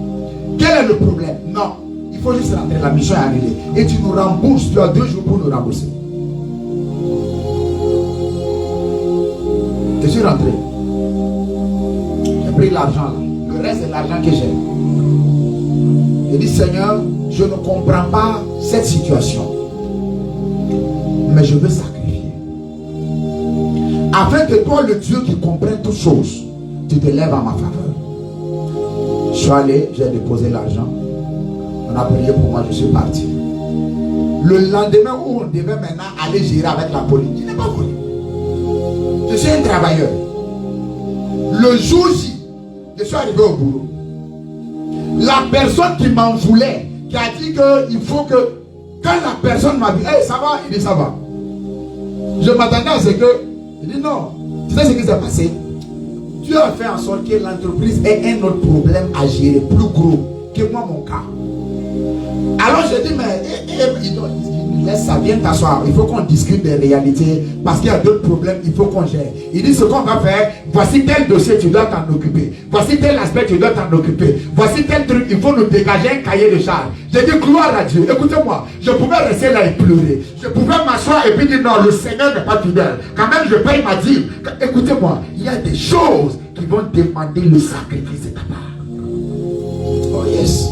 Speaker 2: Quel est le problème? Non. Il faut juste rentrer. La mission est annulée. Et tu nous rembourses. Tu as 2 jours pour nous rembourser. Je suis rentré. J'ai pris l'argent là. Le reste c'est l'argent que j'ai. J'ai dit, Seigneur, je ne comprends pas cette situation. Mais je veux sacrifier. Afin que toi, le Dieu qui comprend toutes choses, tu te lèves en ma faveur. Je suis allé, j'ai déposé l'argent. On a prié pour moi, je suis parti. Le lendemain où on devait maintenant aller gérer avec la police, je n'ai pas voulu. Je suis un travailleur. Le jour J, je suis arrivé au boulot. La personne qui m'en voulait, qui a dit qu'il faut que, quand la personne m'a dit, hey, ça va, il dit ça va. Je m'attendais à ce que, il dit non. Tu sais ce qui s'est passé? Dieu a fait en sorte que l'entreprise ait un autre problème à gérer, plus gros que moi, mon cas. Alors je dis, mais il laisse ça, viens t'asseoir. Il faut qu'on discute des réalités parce qu'il y a d'autres problèmes, il faut qu'on gère. Il dit ce qu'on va faire, voici tel dossier, tu dois t'en occuper. Voici tel aspect, tu dois t'en occuper. Voici tel truc, il faut nous dégager un cahier de charges. J'ai dit gloire à Dieu. Écoutez-moi, je pouvais rester là et pleurer. Je pouvais m'asseoir et puis dire non, le Seigneur n'est pas fidèle. Quand même, je paye ma dîme. Écoutez-moi, il y a des choses qui vont demander le sacrifice de ta part. Oh yes.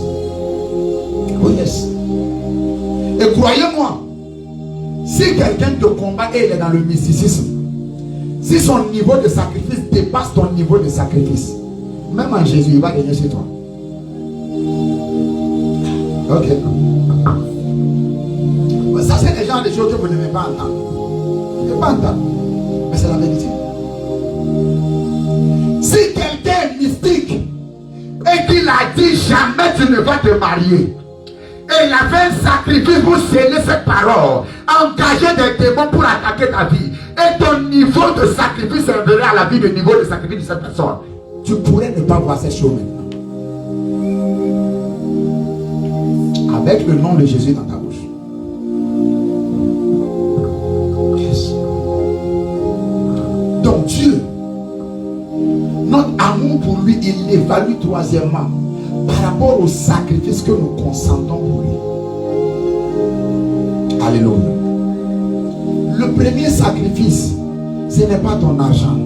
Speaker 2: Oh yes. Et croyez-moi, si quelqu'un te combat et il est dans le mysticisme, si son niveau de sacrifice dépasse ton niveau de sacrifice, même en Jésus, il va gagner chez toi. Ok. Ça, c'est des gens, des choses que vous n'aimez pas entendre. Vous n'aimez pas entendre. Mais c'est la vérité. Si quelqu'un est mystique et qu'il a dit jamais tu ne vas te marier, et il a fait un sacrifice pour sceller cette parole, engager des démons pour attaquer ta vie, et ton niveau de sacrifice est inférieur à la vie, du niveau de sacrifice de cette personne, tu pourrais ne pas voir ces choses maintenant. Avec le nom de Jésus dans ta bouche. Yes. Donc Dieu, notre amour pour lui, il l'évalue troisièmement par rapport au sacrifice que nous consentons pour lui. Alléluia. Le premier sacrifice, ce n'est pas ton argent.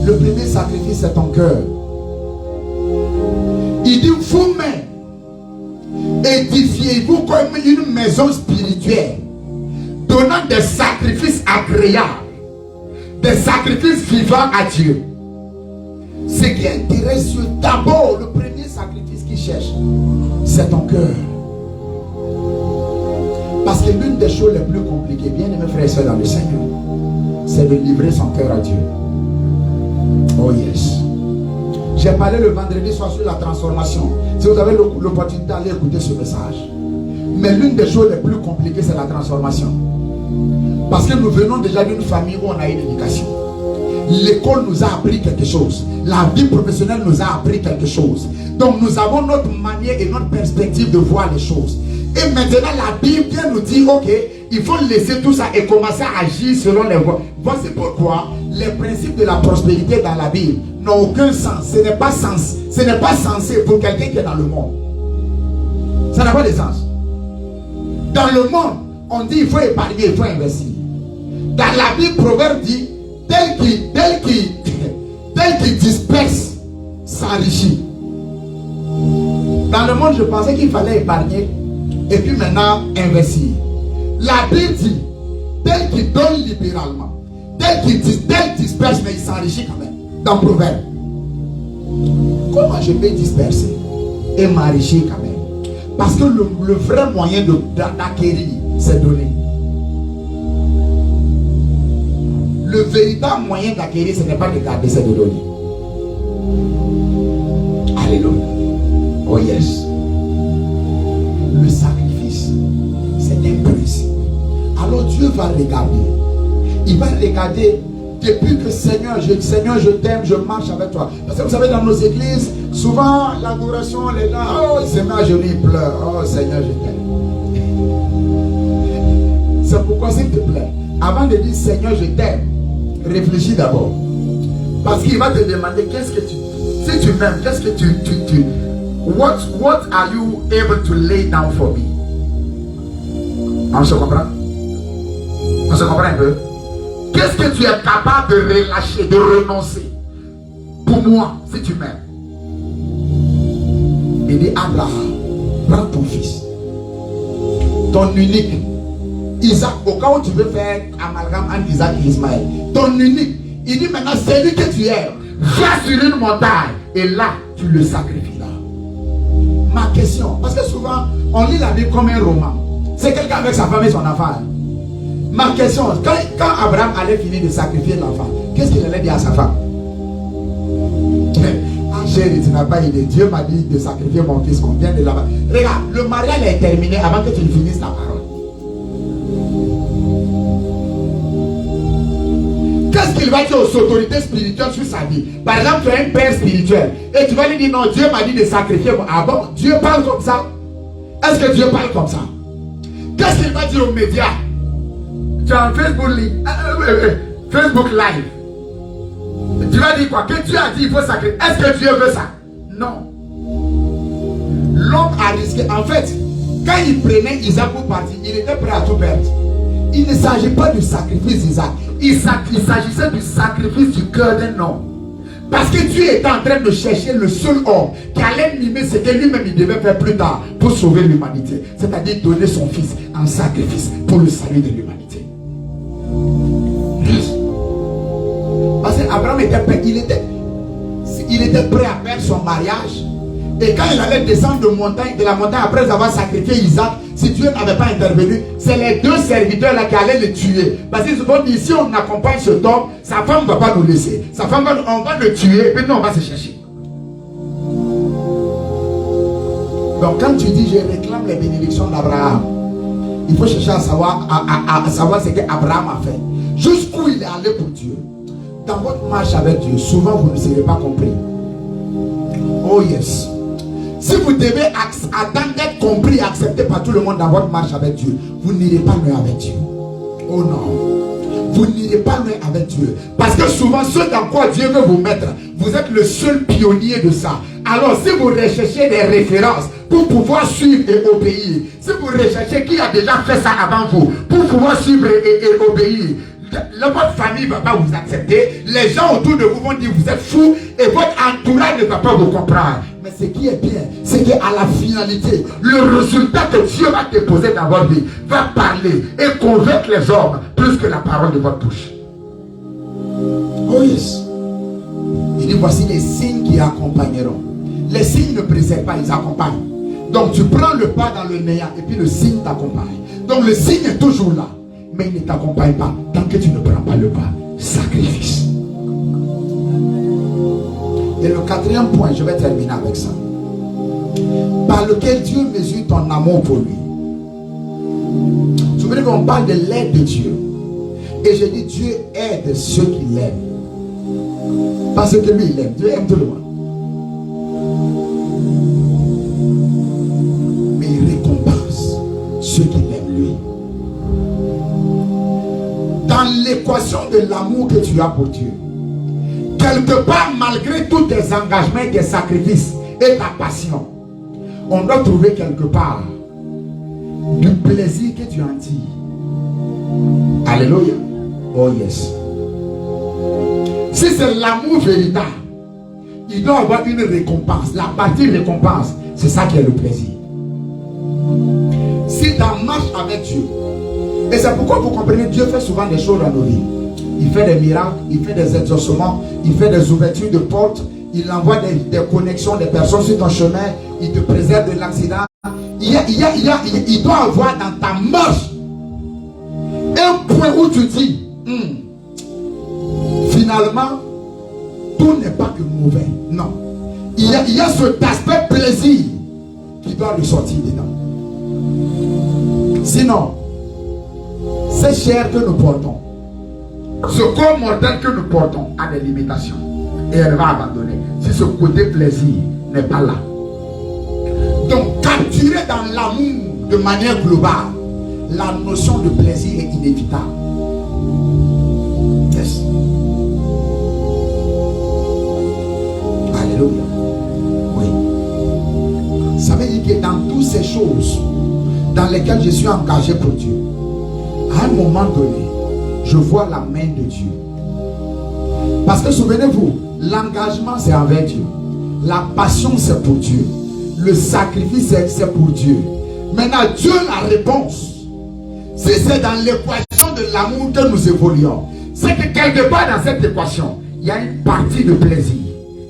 Speaker 2: Le premier sacrifice, c'est ton cœur. Il dit, vous-même, édifiez-vous comme une maison spirituelle, donnant des sacrifices agréables, des sacrifices vivants à Dieu. Ce qui intéresse Dieu, d'abord, le premier sacrifice qu'il cherche, c'est ton cœur. Parce que l'une des choses les plus compliquées, bien aimés frères et sœurs dans le Seigneur, c'est de livrer son cœur à Dieu. Oh yes. J'ai parlé le vendredi soir sur la transformation. Si vous avez l'opportunité d'aller écouter ce message. Mais l'une des choses les plus compliquées, c'est la transformation. Parce que nous venons déjà d'une famille où on a eu l'éducation. L'école nous a appris quelque chose. La vie professionnelle nous a appris quelque chose. Donc nous avons notre manière et notre perspective de voir les choses. Et maintenant la Bible vient nous dire, ok, il faut laisser tout ça et commencer à agir selon les voies. Voici pourquoi les principes de la prospérité dans la Bible n'ont aucun sens. Ce n'est pas censé pour quelqu'un qui est dans le monde. Ça n'a pas de sens. Dans le monde, on dit il faut épargner, il faut investir. Dans la Bible, Proverbe dit, tel qui disperse s'enrichit. Dans le monde, je pensais qu'il fallait épargner et puis maintenant investir. La Bible dit, tel qui donne libéralement, tel qui disperse, mais il s'enrichit quand même. Dans Proverbe. Comment je peux disperser et m'enrichir quand même. Parce que le vrai moyen d'acquérir, c'est donner. Le véritable moyen d'acquérir, ce n'est pas de garder, c'est de donner. Alléluia. Oh yes. Le sacrifice, c'est un principe. Alors Dieu va regarder. Il va regarder depuis que Seigneur, je t'aime, je marche avec toi. Parce que vous savez, dans nos églises, souvent l'adoration, les gens, oh, ils se mettent à genoux, ils pleurent. Oh Seigneur, je t'aime. C'est pourquoi, s'il te plaît, avant de dire Seigneur, je t'aime, réfléchis d'abord. Parce qu'il va te demander qu'est-ce que si tu m'aimes, qu'est-ce que what are you able to lay down for me? On se comprend? On se comprend un peu? Qu'est-ce que tu es capable de relâcher, de renoncer pour moi, si tu m'aimes? Il dit Abraham, prends ton fils, ton unique, Isaac, au cas où tu veux faire amalgame entre Isaac et Ismaël, ton unique. Il dit maintenant, c'est lui que tu aimes. Va sur une montagne et là, tu le sacrifies là. Ma question, parce que souvent, on lit la Bible comme un roman. C'est quelqu'un avec sa femme et son enfant. Ma question, quand Abraham allait finir de sacrifier l'enfant, qu'est-ce qu'il allait dire à sa femme? Ah chérie, tu n'as pas idée. Dieu m'a dit de sacrifier mon fils qu'on vient de là-bas. Regarde, le mariage est terminé avant que tu ne finisses ta parole. Qu'est-ce qu'il va dire aux autorités spirituelles sur sa vie? Par exemple, tu es un père spirituel et tu vas lui dire non, Dieu m'a dit de sacrifier. Ah bon, Dieu parle comme ça? Est-ce que Dieu parle comme ça? Qu'est-ce qu'il va dire aux médias? Tu as un Facebook Live. Tu vas dire quoi? Que Dieu a dit il faut sacrifier. Est-ce que Dieu veut ça? Non. L'homme a risqué. En fait, quand il prenait Isaac pour partir, il était prêt à tout perdre. Il ne s'agit pas du sacrifice d'Isaac. Il s'agissait du sacrifice du cœur d'un homme. Parce que Dieu était en train de chercher le seul homme qui allait mimer ce que lui-même il devait faire plus tard pour sauver l'humanité. C'est-à-dire donner son fils en sacrifice pour le salut de l'humanité. Parce qu'Abraham était prêt. Il était prêt à perdre son mariage. Et quand il allait descendre de la montagne après avoir sacrifié Isaac, si Dieu n'avait pas intervenu, c'est les deux serviteurs là qui allaient le tuer. Parce qu'ils se vont dire, si on accompagne ce homme, sa femme ne va pas nous laisser. Sa femme, on va le tuer, puis nous on va se chercher. Donc quand tu dis, je réclame les bénédictions d'Abraham, il faut chercher à savoir ce qu'Abraham a fait. Jusqu'où il est allé pour Dieu. Dans votre marche avec Dieu, souvent vous ne serez pas compris. Oh yes. Si vous devez attendre d'être compris et accepté par tout le monde dans votre marche avec Dieu, vous n'irez pas loin avec Dieu. Oh non. Vous n'irez pas loin avec Dieu. Parce que souvent, ce dans quoi Dieu veut vous mettre, vous êtes le seul pionnier de ça. Alors, si vous recherchez des références pour pouvoir suivre et obéir, si vous recherchez qui a déjà fait ça avant vous, pour pouvoir suivre et obéir, votre famille ne va pas vous accepter. Les gens autour de vous vont dire vous êtes fous et votre entourage ne va pas vous comprendre. Mais ce qui est bien, c'est qu'à la finalité, le résultat que Dieu va déposer dans votre vie va parler et convaincre les hommes plus que la parole de votre bouche. Oh yes. Il dit voici les signes qui accompagneront. Les signes ne précèdent pas, ils accompagnent. Donc tu prends le pas dans le néant et puis le signe t'accompagne. Donc le signe est toujours là. Mais il ne t'accompagne pas tant que tu ne prends pas le pas. Sacrifice. Et le quatrième point, je vais terminer avec ça. Par lequel Dieu mesure ton amour pour lui. Souvenez qu'on parle de l'aide de Dieu. Et je dis Dieu aide ceux qui l'aiment. Parce que lui il aime. Dieu aime tout le monde. Mais il récompense ceux qui l'aiment lui. Dans l'équation de l'amour que tu as pour Dieu, quelque part, malgré tous tes engagements, tes sacrifices et ta passion, on doit trouver quelque part du plaisir que tu en tires. Alléluia. Oh yes. Si c'est l'amour véritable, il doit avoir une récompense. La partie récompense, c'est ça qui est le plaisir. Si tu marches avec Dieu, et c'est pourquoi vous comprenez, Dieu fait souvent des choses dans nos vies. Il fait des miracles, il fait des exaucements, il fait des ouvertures de portes, il envoie des connexions, des personnes sur ton chemin, il te préserve de l'accident. Il doit avoir dans ta marche un point où tu dis, finalement, tout n'est pas que mauvais. Non. Il y a cet aspect plaisir qui doit ressortir dedans. Sinon, cette chair que nous portons, ce corps mortel que nous portons a des limitations. Et elle va abandonner si ce côté plaisir n'est pas là. Donc, capturer dans l'amour de manière globale, la notion de plaisir est inévitable. Yes. Alléluia. Oui. Ça veut dire que dans toutes ces choses dans lesquelles je suis engagé pour Dieu, à un moment donné, je vois la main de Dieu. Parce que souvenez-vous, l'engagement c'est envers Dieu. La passion c'est pour Dieu. Le sacrifice c'est pour Dieu. Maintenant, Dieu la réponse. Si c'est dans l'équation de l'amour que nous évoluons, c'est que quelque part dans cette équation, il y a une partie de plaisir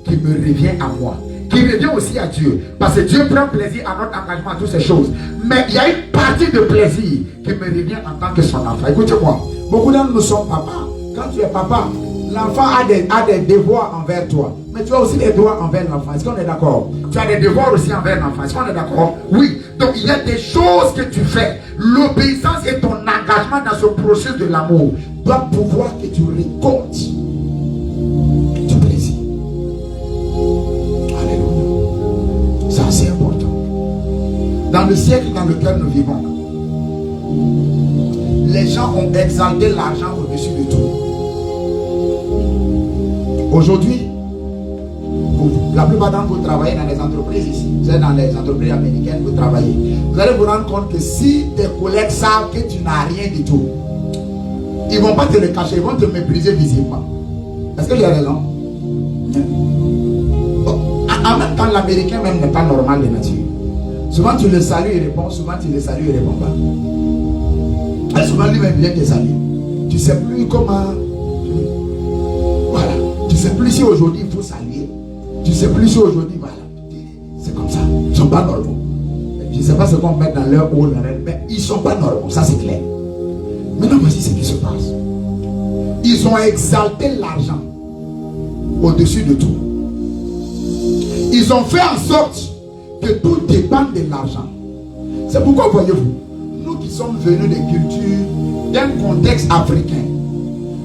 Speaker 2: qui me revient à moi, qui revient aussi à Dieu. Parce que Dieu prend plaisir à notre engagement, à toutes ces choses. Mais il y a une partie de plaisir qui me revient en tant que son enfant. Écoutez-moi, beaucoup d'entre nous sommes papa. Quand tu es papa, l'enfant a des devoirs envers toi. Mais tu as aussi des devoirs envers l'enfant. Est-ce qu'on est d'accord? Tu as des devoirs aussi envers l'enfant. Est-ce qu'on est d'accord? Oui. Donc il y a des choses que tu fais. L'obéissance et ton engagement dans ce processus de l'amour doit pouvoir que tu récoltes du plaisir. Alléluia. Ça c'est important. Dans le siècle dans lequel nous vivons, les gens ont exalté l'argent au-dessus de tout. Aujourd'hui, la plupart d'entre vous travaillez dans les entreprises ici. Vous êtes dans les entreprises américaines, vous travaillez. Vous allez vous rendre compte que si tes collègues savent que tu n'as rien du tout, ils ne vont pas te le cacher, ils vont te mépriser visiblement. Est-ce que j'ai raison? En même temps, l'américain même n'est pas normal de nature. Souvent tu le salues, il répond. Souvent tu le salues, il ne répond pas. Et souvent lui-même vient te saluer. Tu ne sais plus comment. Voilà. Tu ne sais plus si aujourd'hui il faut saluer. Tu ne sais plus si aujourd'hui, voilà. C'est comme ça. Ils ne sont pas normaux. Je ne sais pas ce qu'on met dans leur haut, mais ils ne sont pas normaux. Ça c'est clair. Maintenant voici ce qui se passe. Ils ont exalté l'argent au-dessus de tout. Ils ont fait en sorte que tout dépend de l'argent. C'est pourquoi, voyez-vous, nous qui sommes venus des cultures, d'un contexte africain,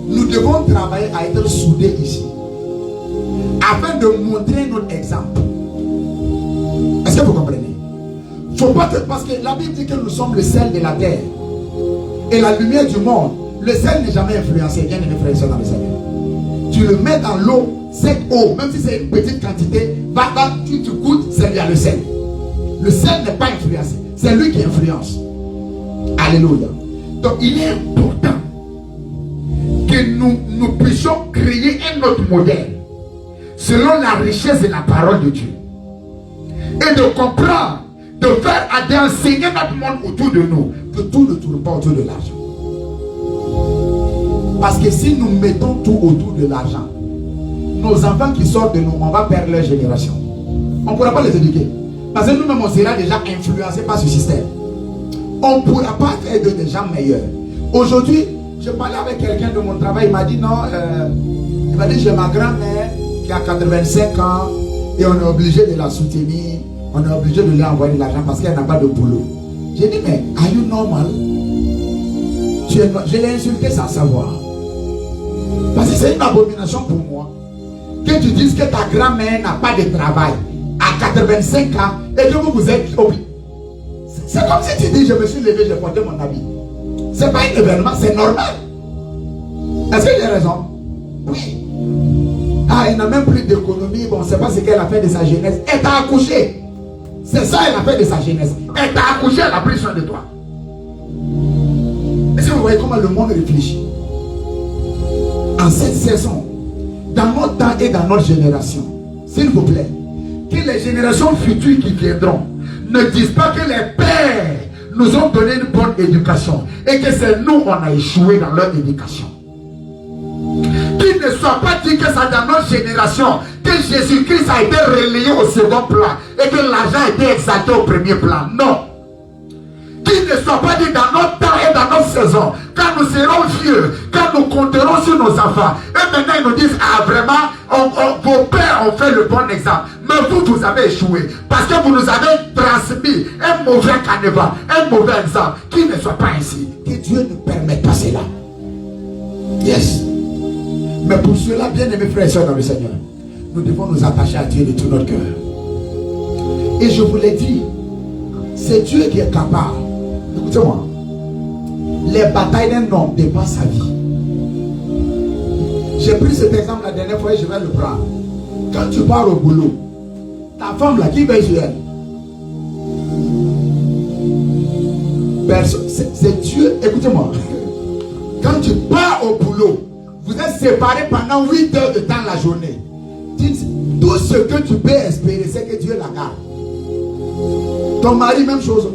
Speaker 2: nous devons travailler à être soudés ici, afin de montrer notre exemple. Est-ce que vous comprenez? Faut pas que, parce que la Bible dit que nous sommes le sel de la terre et la lumière du monde. Le sel n'est jamais influencé. Bien aimé frère et soeur dans le Seigneur. Tu le mets dans l'eau, cette eau, même si c'est une petite quantité, tu goûtes, c'est bien le sel. Le sel n'est pas influencé, c'est lui qui influence. Alléluia. Donc il est important que nous puissions créer un autre modèle selon la richesse de la parole de Dieu. Et de comprendre, de faire, d'enseigner notre monde autour de nous, que tout ne tourne pas autour de l'argent. Parce que si nous mettons tout autour de l'argent, nos enfants qui sortent de nous, on va perdre leur génération. On ne pourra pas les éduquer. Parce que nous-mêmes, on sera déjà influencés par ce système. On ne pourra pas faire des gens meilleurs. Aujourd'hui, je parlais avec quelqu'un de mon travail, il m'a dit non, il m'a dit j'ai ma grand-mère qui a 85 ans et on est obligé de la soutenir, on est obligé de lui envoyer de l'argent parce qu'elle n'a pas de boulot. J'ai dit mais, are you normal? Je l'ai insulté sans savoir. Parce que c'est une abomination pour moi que tu dises que ta grand-mère n'a pas de travail à 85 ans et que vous êtes obligé. C'est comme si tu dis je me suis levé, j'ai porté mon habit. C'est pas un événement, c'est normal. Est-ce que j'ai raison? Oui. Ah, elle n'a même plus d'économie, bon, on ne sait pas ce qu'elle a fait de sa jeunesse. Elle t'a accouché. C'est ça elle a fait de sa jeunesse. Elle t'a accouché, elle a pris soin de toi. Est-ce que vous voyez comment le monde réfléchit? En cette saison, dans notre temps et dans notre génération, s'il vous plaît, que les générations futures qui viendront ne disent pas que les pères nous ont donné une bonne éducation et que c'est nous on a échoué dans leur éducation. Qu'il ne soit pas dit que c'est dans notre génération que Jésus-Christ a été relayé au second plan et que l'argent a été exalté au premier plan. Non. Qu'il ne soit pas dit dans notre temps et dans notre saison, quand nous serons vieux, quand nous compterons sur nos enfants, et maintenant ils nous disent, ah vraiment, vos pères ont fait le bon exemple, mais vous avez échoué, parce que vous nous avez transmis un mauvais canevas, un mauvais exemple. Qu'il ne soit pas ainsi, que Dieu ne permette pas cela. Yes. Mais pour cela, bien aimés frères et sœurs dans le Seigneur, nous devons nous attacher à Dieu de tout notre cœur. Et je vous l'ai dit, c'est Dieu qui est capable. Écoutez-moi, les batailles d'un homme dépassent sa vie. J'ai pris cet exemple la dernière fois et je vais le prendre. Quand tu pars au boulot, ta femme là, qui veille sur elle? Personne. C'est Dieu. Écoutez-moi. Quand tu pars au boulot, vous êtes séparés pendant 8 heures de temps la journée. Tout ce que tu peux espérer, c'est que Dieu la garde. Ton mari, même chose.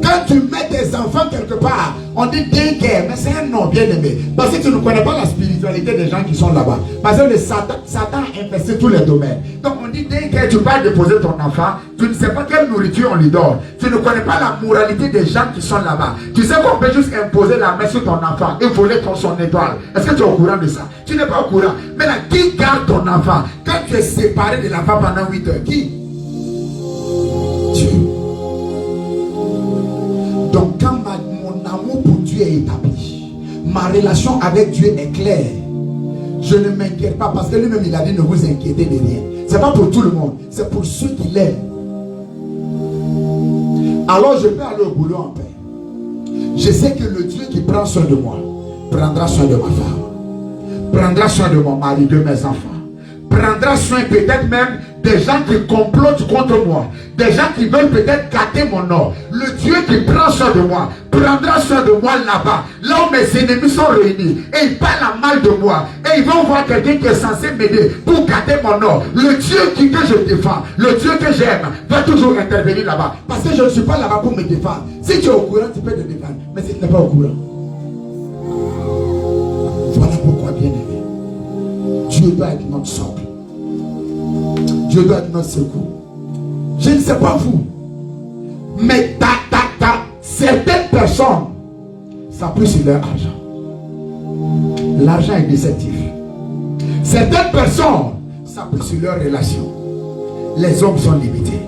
Speaker 2: Quand tu mets tes enfants quelque part, on dit daycare, mais c'est un nom bien aimé. Parce que tu ne connais pas la spiritualité des gens qui sont là-bas. Parce que Satan a infesté tous les domaines. Donc on dit daycare, tu vas déposer ton enfant, tu ne sais pas quelle nourriture on lui donne. Tu ne connais pas la moralité des gens qui sont là-bas. Tu sais qu'on peut juste imposer la main sur ton enfant et voler son étoile. Est-ce que tu es au courant de ça? Tu n'es pas au courant. Mais là, qui garde ton enfant quand tu es séparé de l'enfant pendant 8 heures? Qui? Dieu. Donc quand mon amour pour Dieu est établi, ma relation avec Dieu est claire, je ne m'inquiète pas parce que lui-même il a dit ne vous inquiétez de rien. C'est pas pour tout le monde, c'est pour ceux qui l'aiment. Alors je peux aller au boulot en paix. Je sais que le Dieu qui prend soin de moi prendra soin de ma femme, prendra soin de mon mari, de mes enfants, prendra soin peut-être même des gens qui complotent contre moi, des gens qui veulent peut-être gâter mon nom. Le Dieu qui prend soin de moi prendra soin de moi là-bas, là où mes ennemis sont réunis et ils parlent mal de moi et ils vont voir quelqu'un qui est censé m'aider pour gâter mon nom. Le Dieu que je défends, le Dieu que j'aime va toujours intervenir là-bas parce que je ne suis pas là-bas pour me défendre. Si tu es au courant, tu peux te défendre, mais si tu n'es pas au courant, voilà pourquoi, bien aimé, Dieu doit être notre socle. Dieu doit être notre secours. Je ne sais pas vous, mais certaines personnes s'appuient sur leur argent. L'argent est déceptif. Certaines personnes s'appuient sur leurs relations. Les hommes sont limités.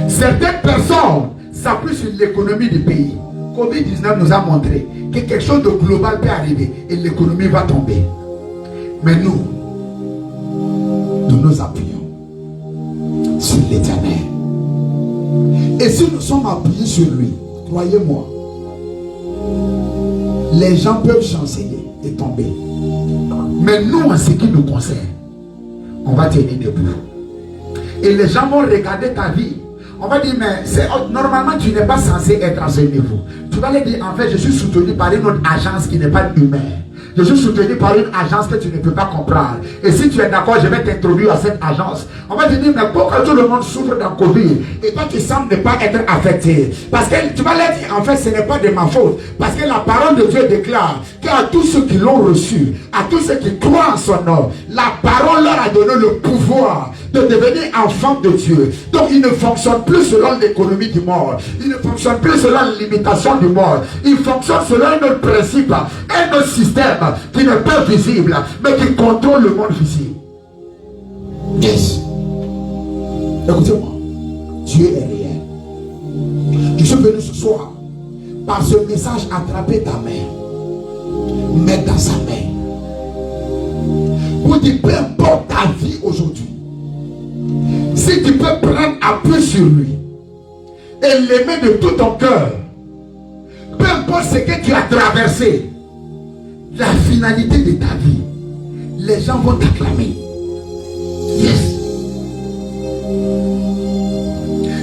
Speaker 2: Certaines personnes s'appuient sur l'économie du pays. Covid-19 nous a montré que quelque chose de global peut arriver et l'économie va tomber. Mais nous nous appuyons sur l'Éternel. Et si nous sommes appuyés sur lui, croyez-moi, les gens peuvent chanceler et tomber. Mais nous, en ce qui nous concerne, on va tenir debout. Et les gens vont regarder ta vie. On va dire, mais normalement, tu n'es pas censé être à ce niveau. Tu vas leur dire, en fait, je suis soutenu par une autre agence qui n'est pas humaine. Je suis soutenu par une agence que tu ne peux pas comprendre. Et si tu es d'accord, je vais t'introduire à cette agence. On va te dire, mais pourquoi tout le monde souffre d'un Covid et toi tu sembles ne pas être affecté? Parce que tu vas leur dire, en fait, ce n'est pas de ma faute. Parce que la parole de Dieu déclare qu'à tous ceux qui l'ont reçu, à tous ceux qui croient en son nom, la parole leur a donné le pouvoir de devenir enfants de Dieu. Donc ils ne fonctionnent plus selon l'économie du monde. Ils ne fonctionnent plus selon la limitation du monde. Ils fonctionnent selon un autre principe, un autre système qui n'est pas visible, mais qui contrôle le monde visible. Yes. Écoutez-moi. Dieu est réel. Je suis venu ce soir par ce message attraper ta main, mettre dans sa main, pour dire peu importe ta vie aujourd'hui, si tu peux prendre appui sur lui et l'aimer de tout ton cœur, peu importe ce que tu as traversé, la finalité de ta vie, les gens vont t'acclamer. Yes.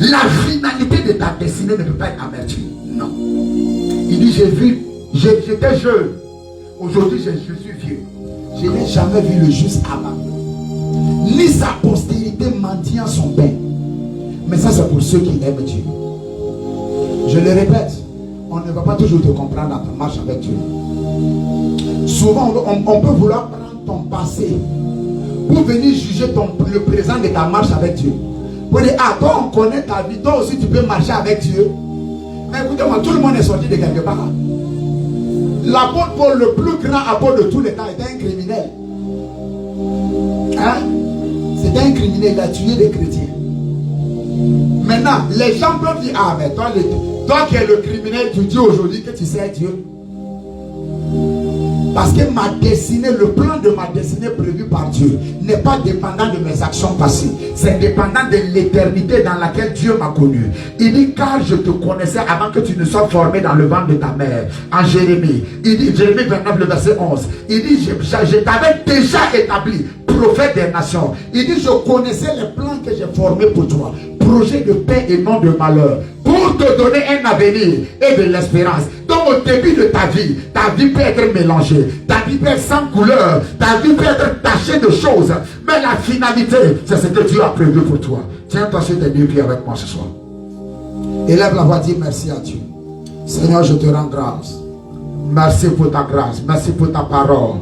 Speaker 2: La finalité de ta destinée ne peut pas être amertume. Non. Il dit, j'étais jeune. Aujourd'hui, je suis vieux. Je n'ai jamais vu le juste abandonné, ni sa postérité mendiant son pain. Mais ça, c'est pour ceux qui aiment Dieu. Je le répète, on ne va pas toujours te comprendre dans ta marche avec Dieu. Souvent, on peut vouloir prendre ton passé pour venir juger le présent de ta marche avec Dieu. Pour dire, ah, toi on connaît ta vie, toi aussi tu peux marcher avec Dieu. Mais écoutez-moi, tout le monde est sorti de quelque part. L'apôtre Paul, le plus grand apôtre de tous les temps, était un criminel. Hein? C'était un criminel, il a tué des chrétiens. Maintenant, les gens peuvent dire, ah, mais toi qui es le criminel, tu dis aujourd'hui que tu sais Dieu. Parce que ma destinée, le plan de ma destinée prévu par Dieu n'est pas dépendant de mes actions passées. C'est dépendant de l'éternité dans laquelle Dieu m'a connu. Il dit, car je te connaissais avant que tu ne sois formé dans le ventre de ta mère. En Jérémie, il dit, Jérémie 29, le verset 11. Il dit, je t'avais déjà établi prophète des nations. Il dit, je connaissais les plans que j'ai formés pour toi. Projet de paix et non de malheur. Pour te donner un avenir et de l'espérance. Donc au début de ta vie peut être mélangée. Ta vie peut être sans couleur. Ta vie peut être tachée de choses. Mais la finalité, c'est ce que Dieu a prévu pour toi. Tiens-toi sur tes deux pieds avec moi ce soir. Élève la voix, dis merci à Dieu. Seigneur, je te rends grâce. Merci pour ta grâce. Merci pour ta parole.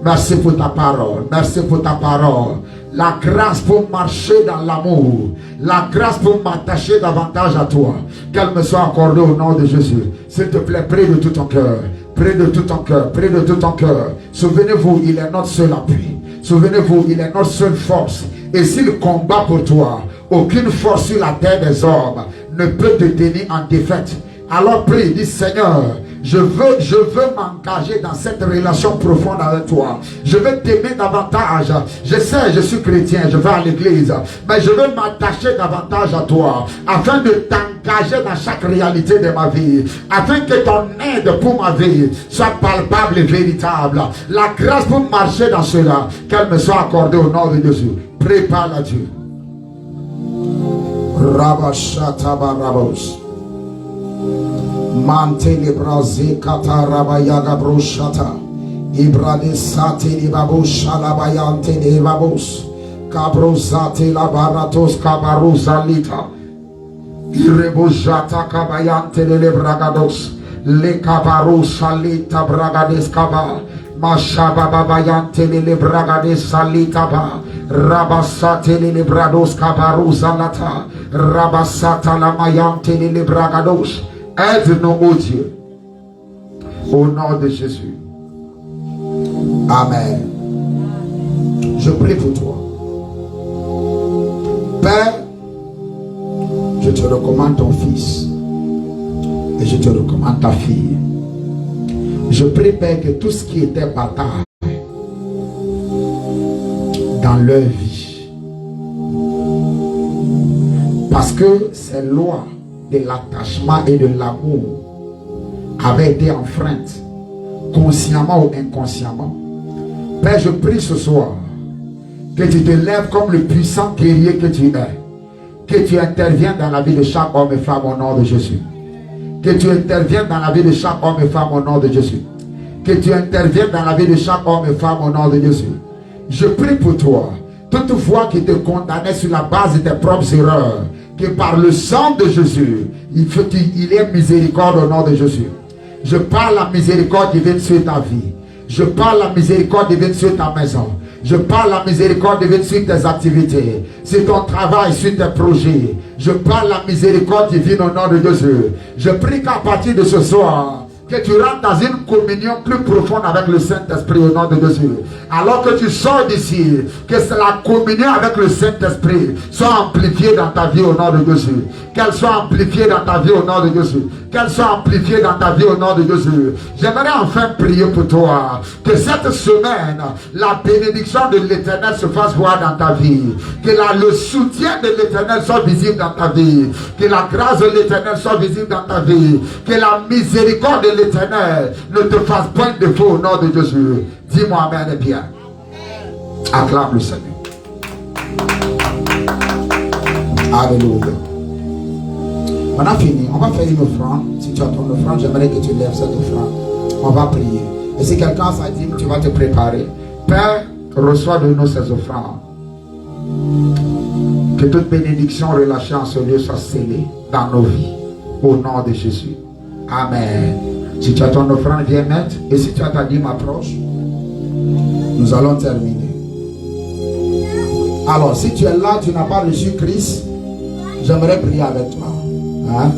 Speaker 2: Merci pour ta parole. Merci pour ta parole. La grâce pour marcher dans l'amour. La grâce pour m'attacher davantage à toi. Qu'elle me soit accordée au nom de Jésus. S'il te plaît, prie de tout ton cœur. Prie de tout ton cœur. Prie de tout ton cœur. Souvenez-vous, il est notre seul appui. Souvenez-vous, il est notre seule force. Et s'il combat pour toi, aucune force sur la terre des hommes ne peut te tenir en défaite. Alors prie, dis Seigneur, je veux m'engager dans cette relation profonde avec toi. Je veux t'aimer davantage. Je sais, je suis chrétien, je vais à l'église, mais je veux m'attacher davantage à toi, afin de t'engager dans chaque réalité de ma vie, afin que ton aide pour ma vie soit palpable et véritable. La grâce pour marcher dans cela, qu'elle me soit accordée au nom de Jésus. Prépare à Dieu. Rabashatabarabos. Mantele braze katarabayaga broshata ibrade sate li babosha la bayante de babos kabrosate la baratos kabaruzalita irebojata kabayante le bragados le kabarusalita bragades kaba mashaba babayante le bragades salita ba rabasate le brados kabaruzalata rabasata la mayante le bragados. Aide-nous, ô Dieu, au nom de Jésus. Amen. Je prie pour toi. Père, je te recommande ton fils et je te recommande ta fille. Je prie, Père, que tout ce qui était bataille dans leur vie, parce que ces lois de l'attachement et de l'amour avait été enfreinte, consciemment ou inconsciemment. Père, je prie ce soir que tu te lèves comme le puissant guerrier que tu es, que tu interviennes dans la vie de chaque homme et femme au nom de Jésus, que tu interviennes dans la vie de chaque homme et femme au nom de Jésus, que tu interviennes dans la vie de chaque homme et femme au nom de Jésus. Je prie pour toi, toute voix qui te condamnait sur la base de tes propres erreurs, que par le sang de Jésus, il faut qu'il ait miséricorde au nom de Jésus. Je parle la miséricorde divine sur ta vie. Je parle la miséricorde divine sur ta maison. Je parle la miséricorde divine sur tes activités, sur ton travail, sur tes projets. Je parle la miséricorde divine au nom de Jésus. Je prie qu'à partir de ce soir, que tu rentres dans une communion plus profonde avec le Saint-Esprit au nom de Jésus. Alors que tu sors d'ici, que la communion avec le Saint-Esprit soit amplifiée dans ta vie au nom de Jésus. Qu'elle soit amplifiée dans ta vie au nom de Jésus. Qu'elle soit amplifiée dans ta vie au nom de Jésus. J'aimerais enfin prier pour toi. Que cette semaine, la bénédiction de l'Éternel se fasse voir dans ta vie. Que le soutien de l'Éternel soit visible dans ta vie. Que la grâce de l'Éternel soit visible dans ta vie. Que la miséricorde de l'Éternel ne te fasse point de défaut au nom de Jésus. Dis-moi amen et bien. Acclame le Seigneur. Alléluia. On a fini. On va faire une offrande. Si tu as ton offrande, j'aimerais que tu lèves cette offrande. On va prier. Et si quelqu'un s'est dit, tu vas te préparer. Père, reçois de nous ces offrandes. Que toute bénédiction relâchée en ce lieu soit scellée dans nos vies. Au nom de Jésus. Amen. Si tu as ton offrande, viens mettre. Et si tu as ta dîme, approche. Nous allons terminer. Alors, si tu es là, tu n'as pas reçu Christ, j'aimerais prier avec toi. Hein?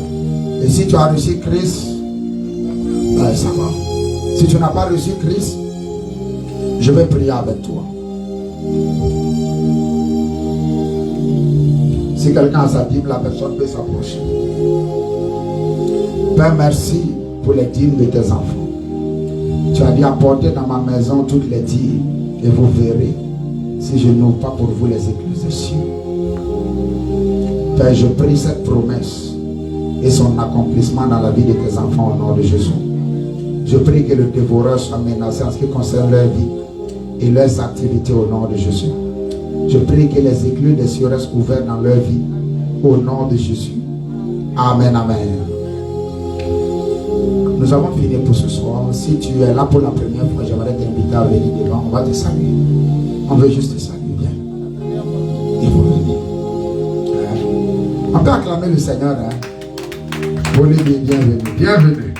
Speaker 2: Et si tu as reçu Christ, ça va. Si tu n'as pas reçu Christ, je vais prier avec toi. Si quelqu'un a sa Bible, la personne peut s'approcher. Père, merci pour les dîmes de tes enfants. Tu as dit apportez dans ma maison toutes les dîmes et vous verrez si je n'ouvre pas pour vous les écluses des cieux. Père, je prie cette promesse et son accomplissement dans la vie de tes enfants au nom de Jésus. Je prie que le dévoreur soit menacé en ce qui concerne leur vie et leurs activités au nom de Jésus. Je prie que les écluses des cieux restent ouverts dans leur vie au nom de Jésus. Amen, amen. Nous avons fini pour ce soir. Si tu es là pour la première fois, j'aimerais t'inviter à venir devant. On va te saluer. On veut juste te saluer. Viens. Il faut venir. On peut acclamer le Seigneur. Pour lui dire bienvenue. Bienvenue.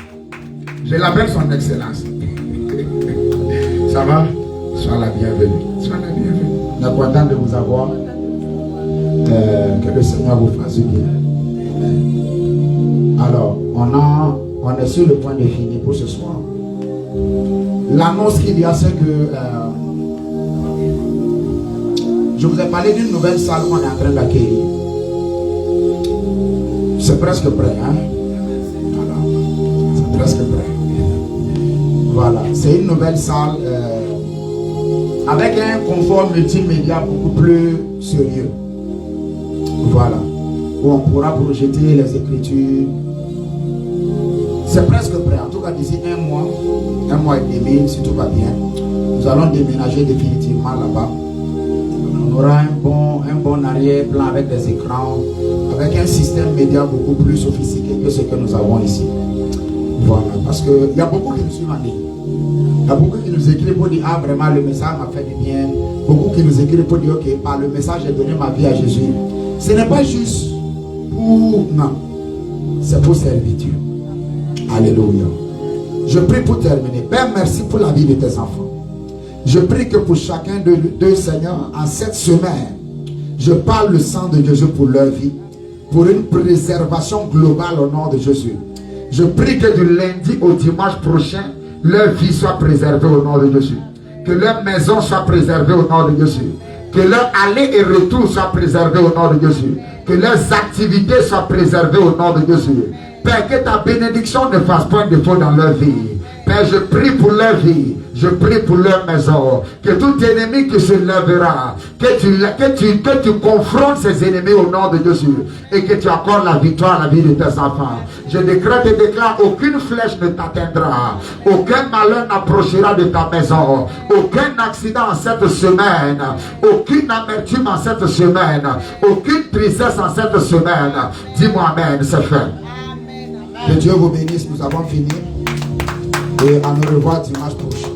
Speaker 2: Je l'appelle son excellence. Ça va? Sois la bienvenue. Sois la bienvenue. On est content de vous avoir. Que le Seigneur vous fasse du bien. Alors, on est sur le point de finir pour ce soir. L'annonce qu'il y a, c'est que je vous ai parlé d'une nouvelle salle qu'on est en train d'accueillir. C'est presque prêt, hein? Voilà. C'est presque prêt. Voilà. C'est une nouvelle salle avec un confort multimédia beaucoup plus sérieux. Voilà. Où on pourra projeter les Écritures. C'est presque prêt. En tout cas, d'ici un mois et demi, si tout va bien, nous allons déménager définitivement là-bas. On aura un bon arrière-plan avec des écrans, avec un système média beaucoup plus sophistiqué que ce que nous avons ici. Voilà. Parce qu'il y a beaucoup qui nous suivent en ligne. Il y a beaucoup qui nous écrivent pour dire ah vraiment le message m'a fait du bien. Beaucoup qui nous écrivent pour dire ok, par le message j'ai donné ma vie à Jésus. Ce n'est pas juste pour... Non. C'est pour servir Dieu. Alléluia. Je prie pour terminer. Père, merci pour la vie de tes enfants. Je prie que pour chacun d'eux, Seigneur, en cette semaine, je parle le sang de Jésus pour leur vie, pour une préservation globale au nom de Jésus. Je prie que du lundi au dimanche prochain, leur vie soit préservée au nom de Jésus. Que leur maison soit préservée au nom de Jésus. Que leur aller et retour soit préservé au nom de Jésus. Que leurs activités soient préservées au nom de Jésus. Père, que ta bénédiction ne fasse pas défaut dans leur vie. Père, je prie pour leur vie. Je prie pour leur maison. Que tout ennemi qui se lèvera, que tu confrontes ces ennemis au nom de Jésus. Et que tu accordes la victoire à la vie de tes enfants. Je décrète et déclare, aucune flèche ne t'atteindra. Aucun malheur n'approchera de ta maison. Aucun accident en cette semaine. Aucune amertume en cette semaine. Aucune tristesse en cette semaine. Dis-moi amen, c'est fait. Que Dieu vous bénisse, nous avons fini. Et à nous revoir dimanche prochain.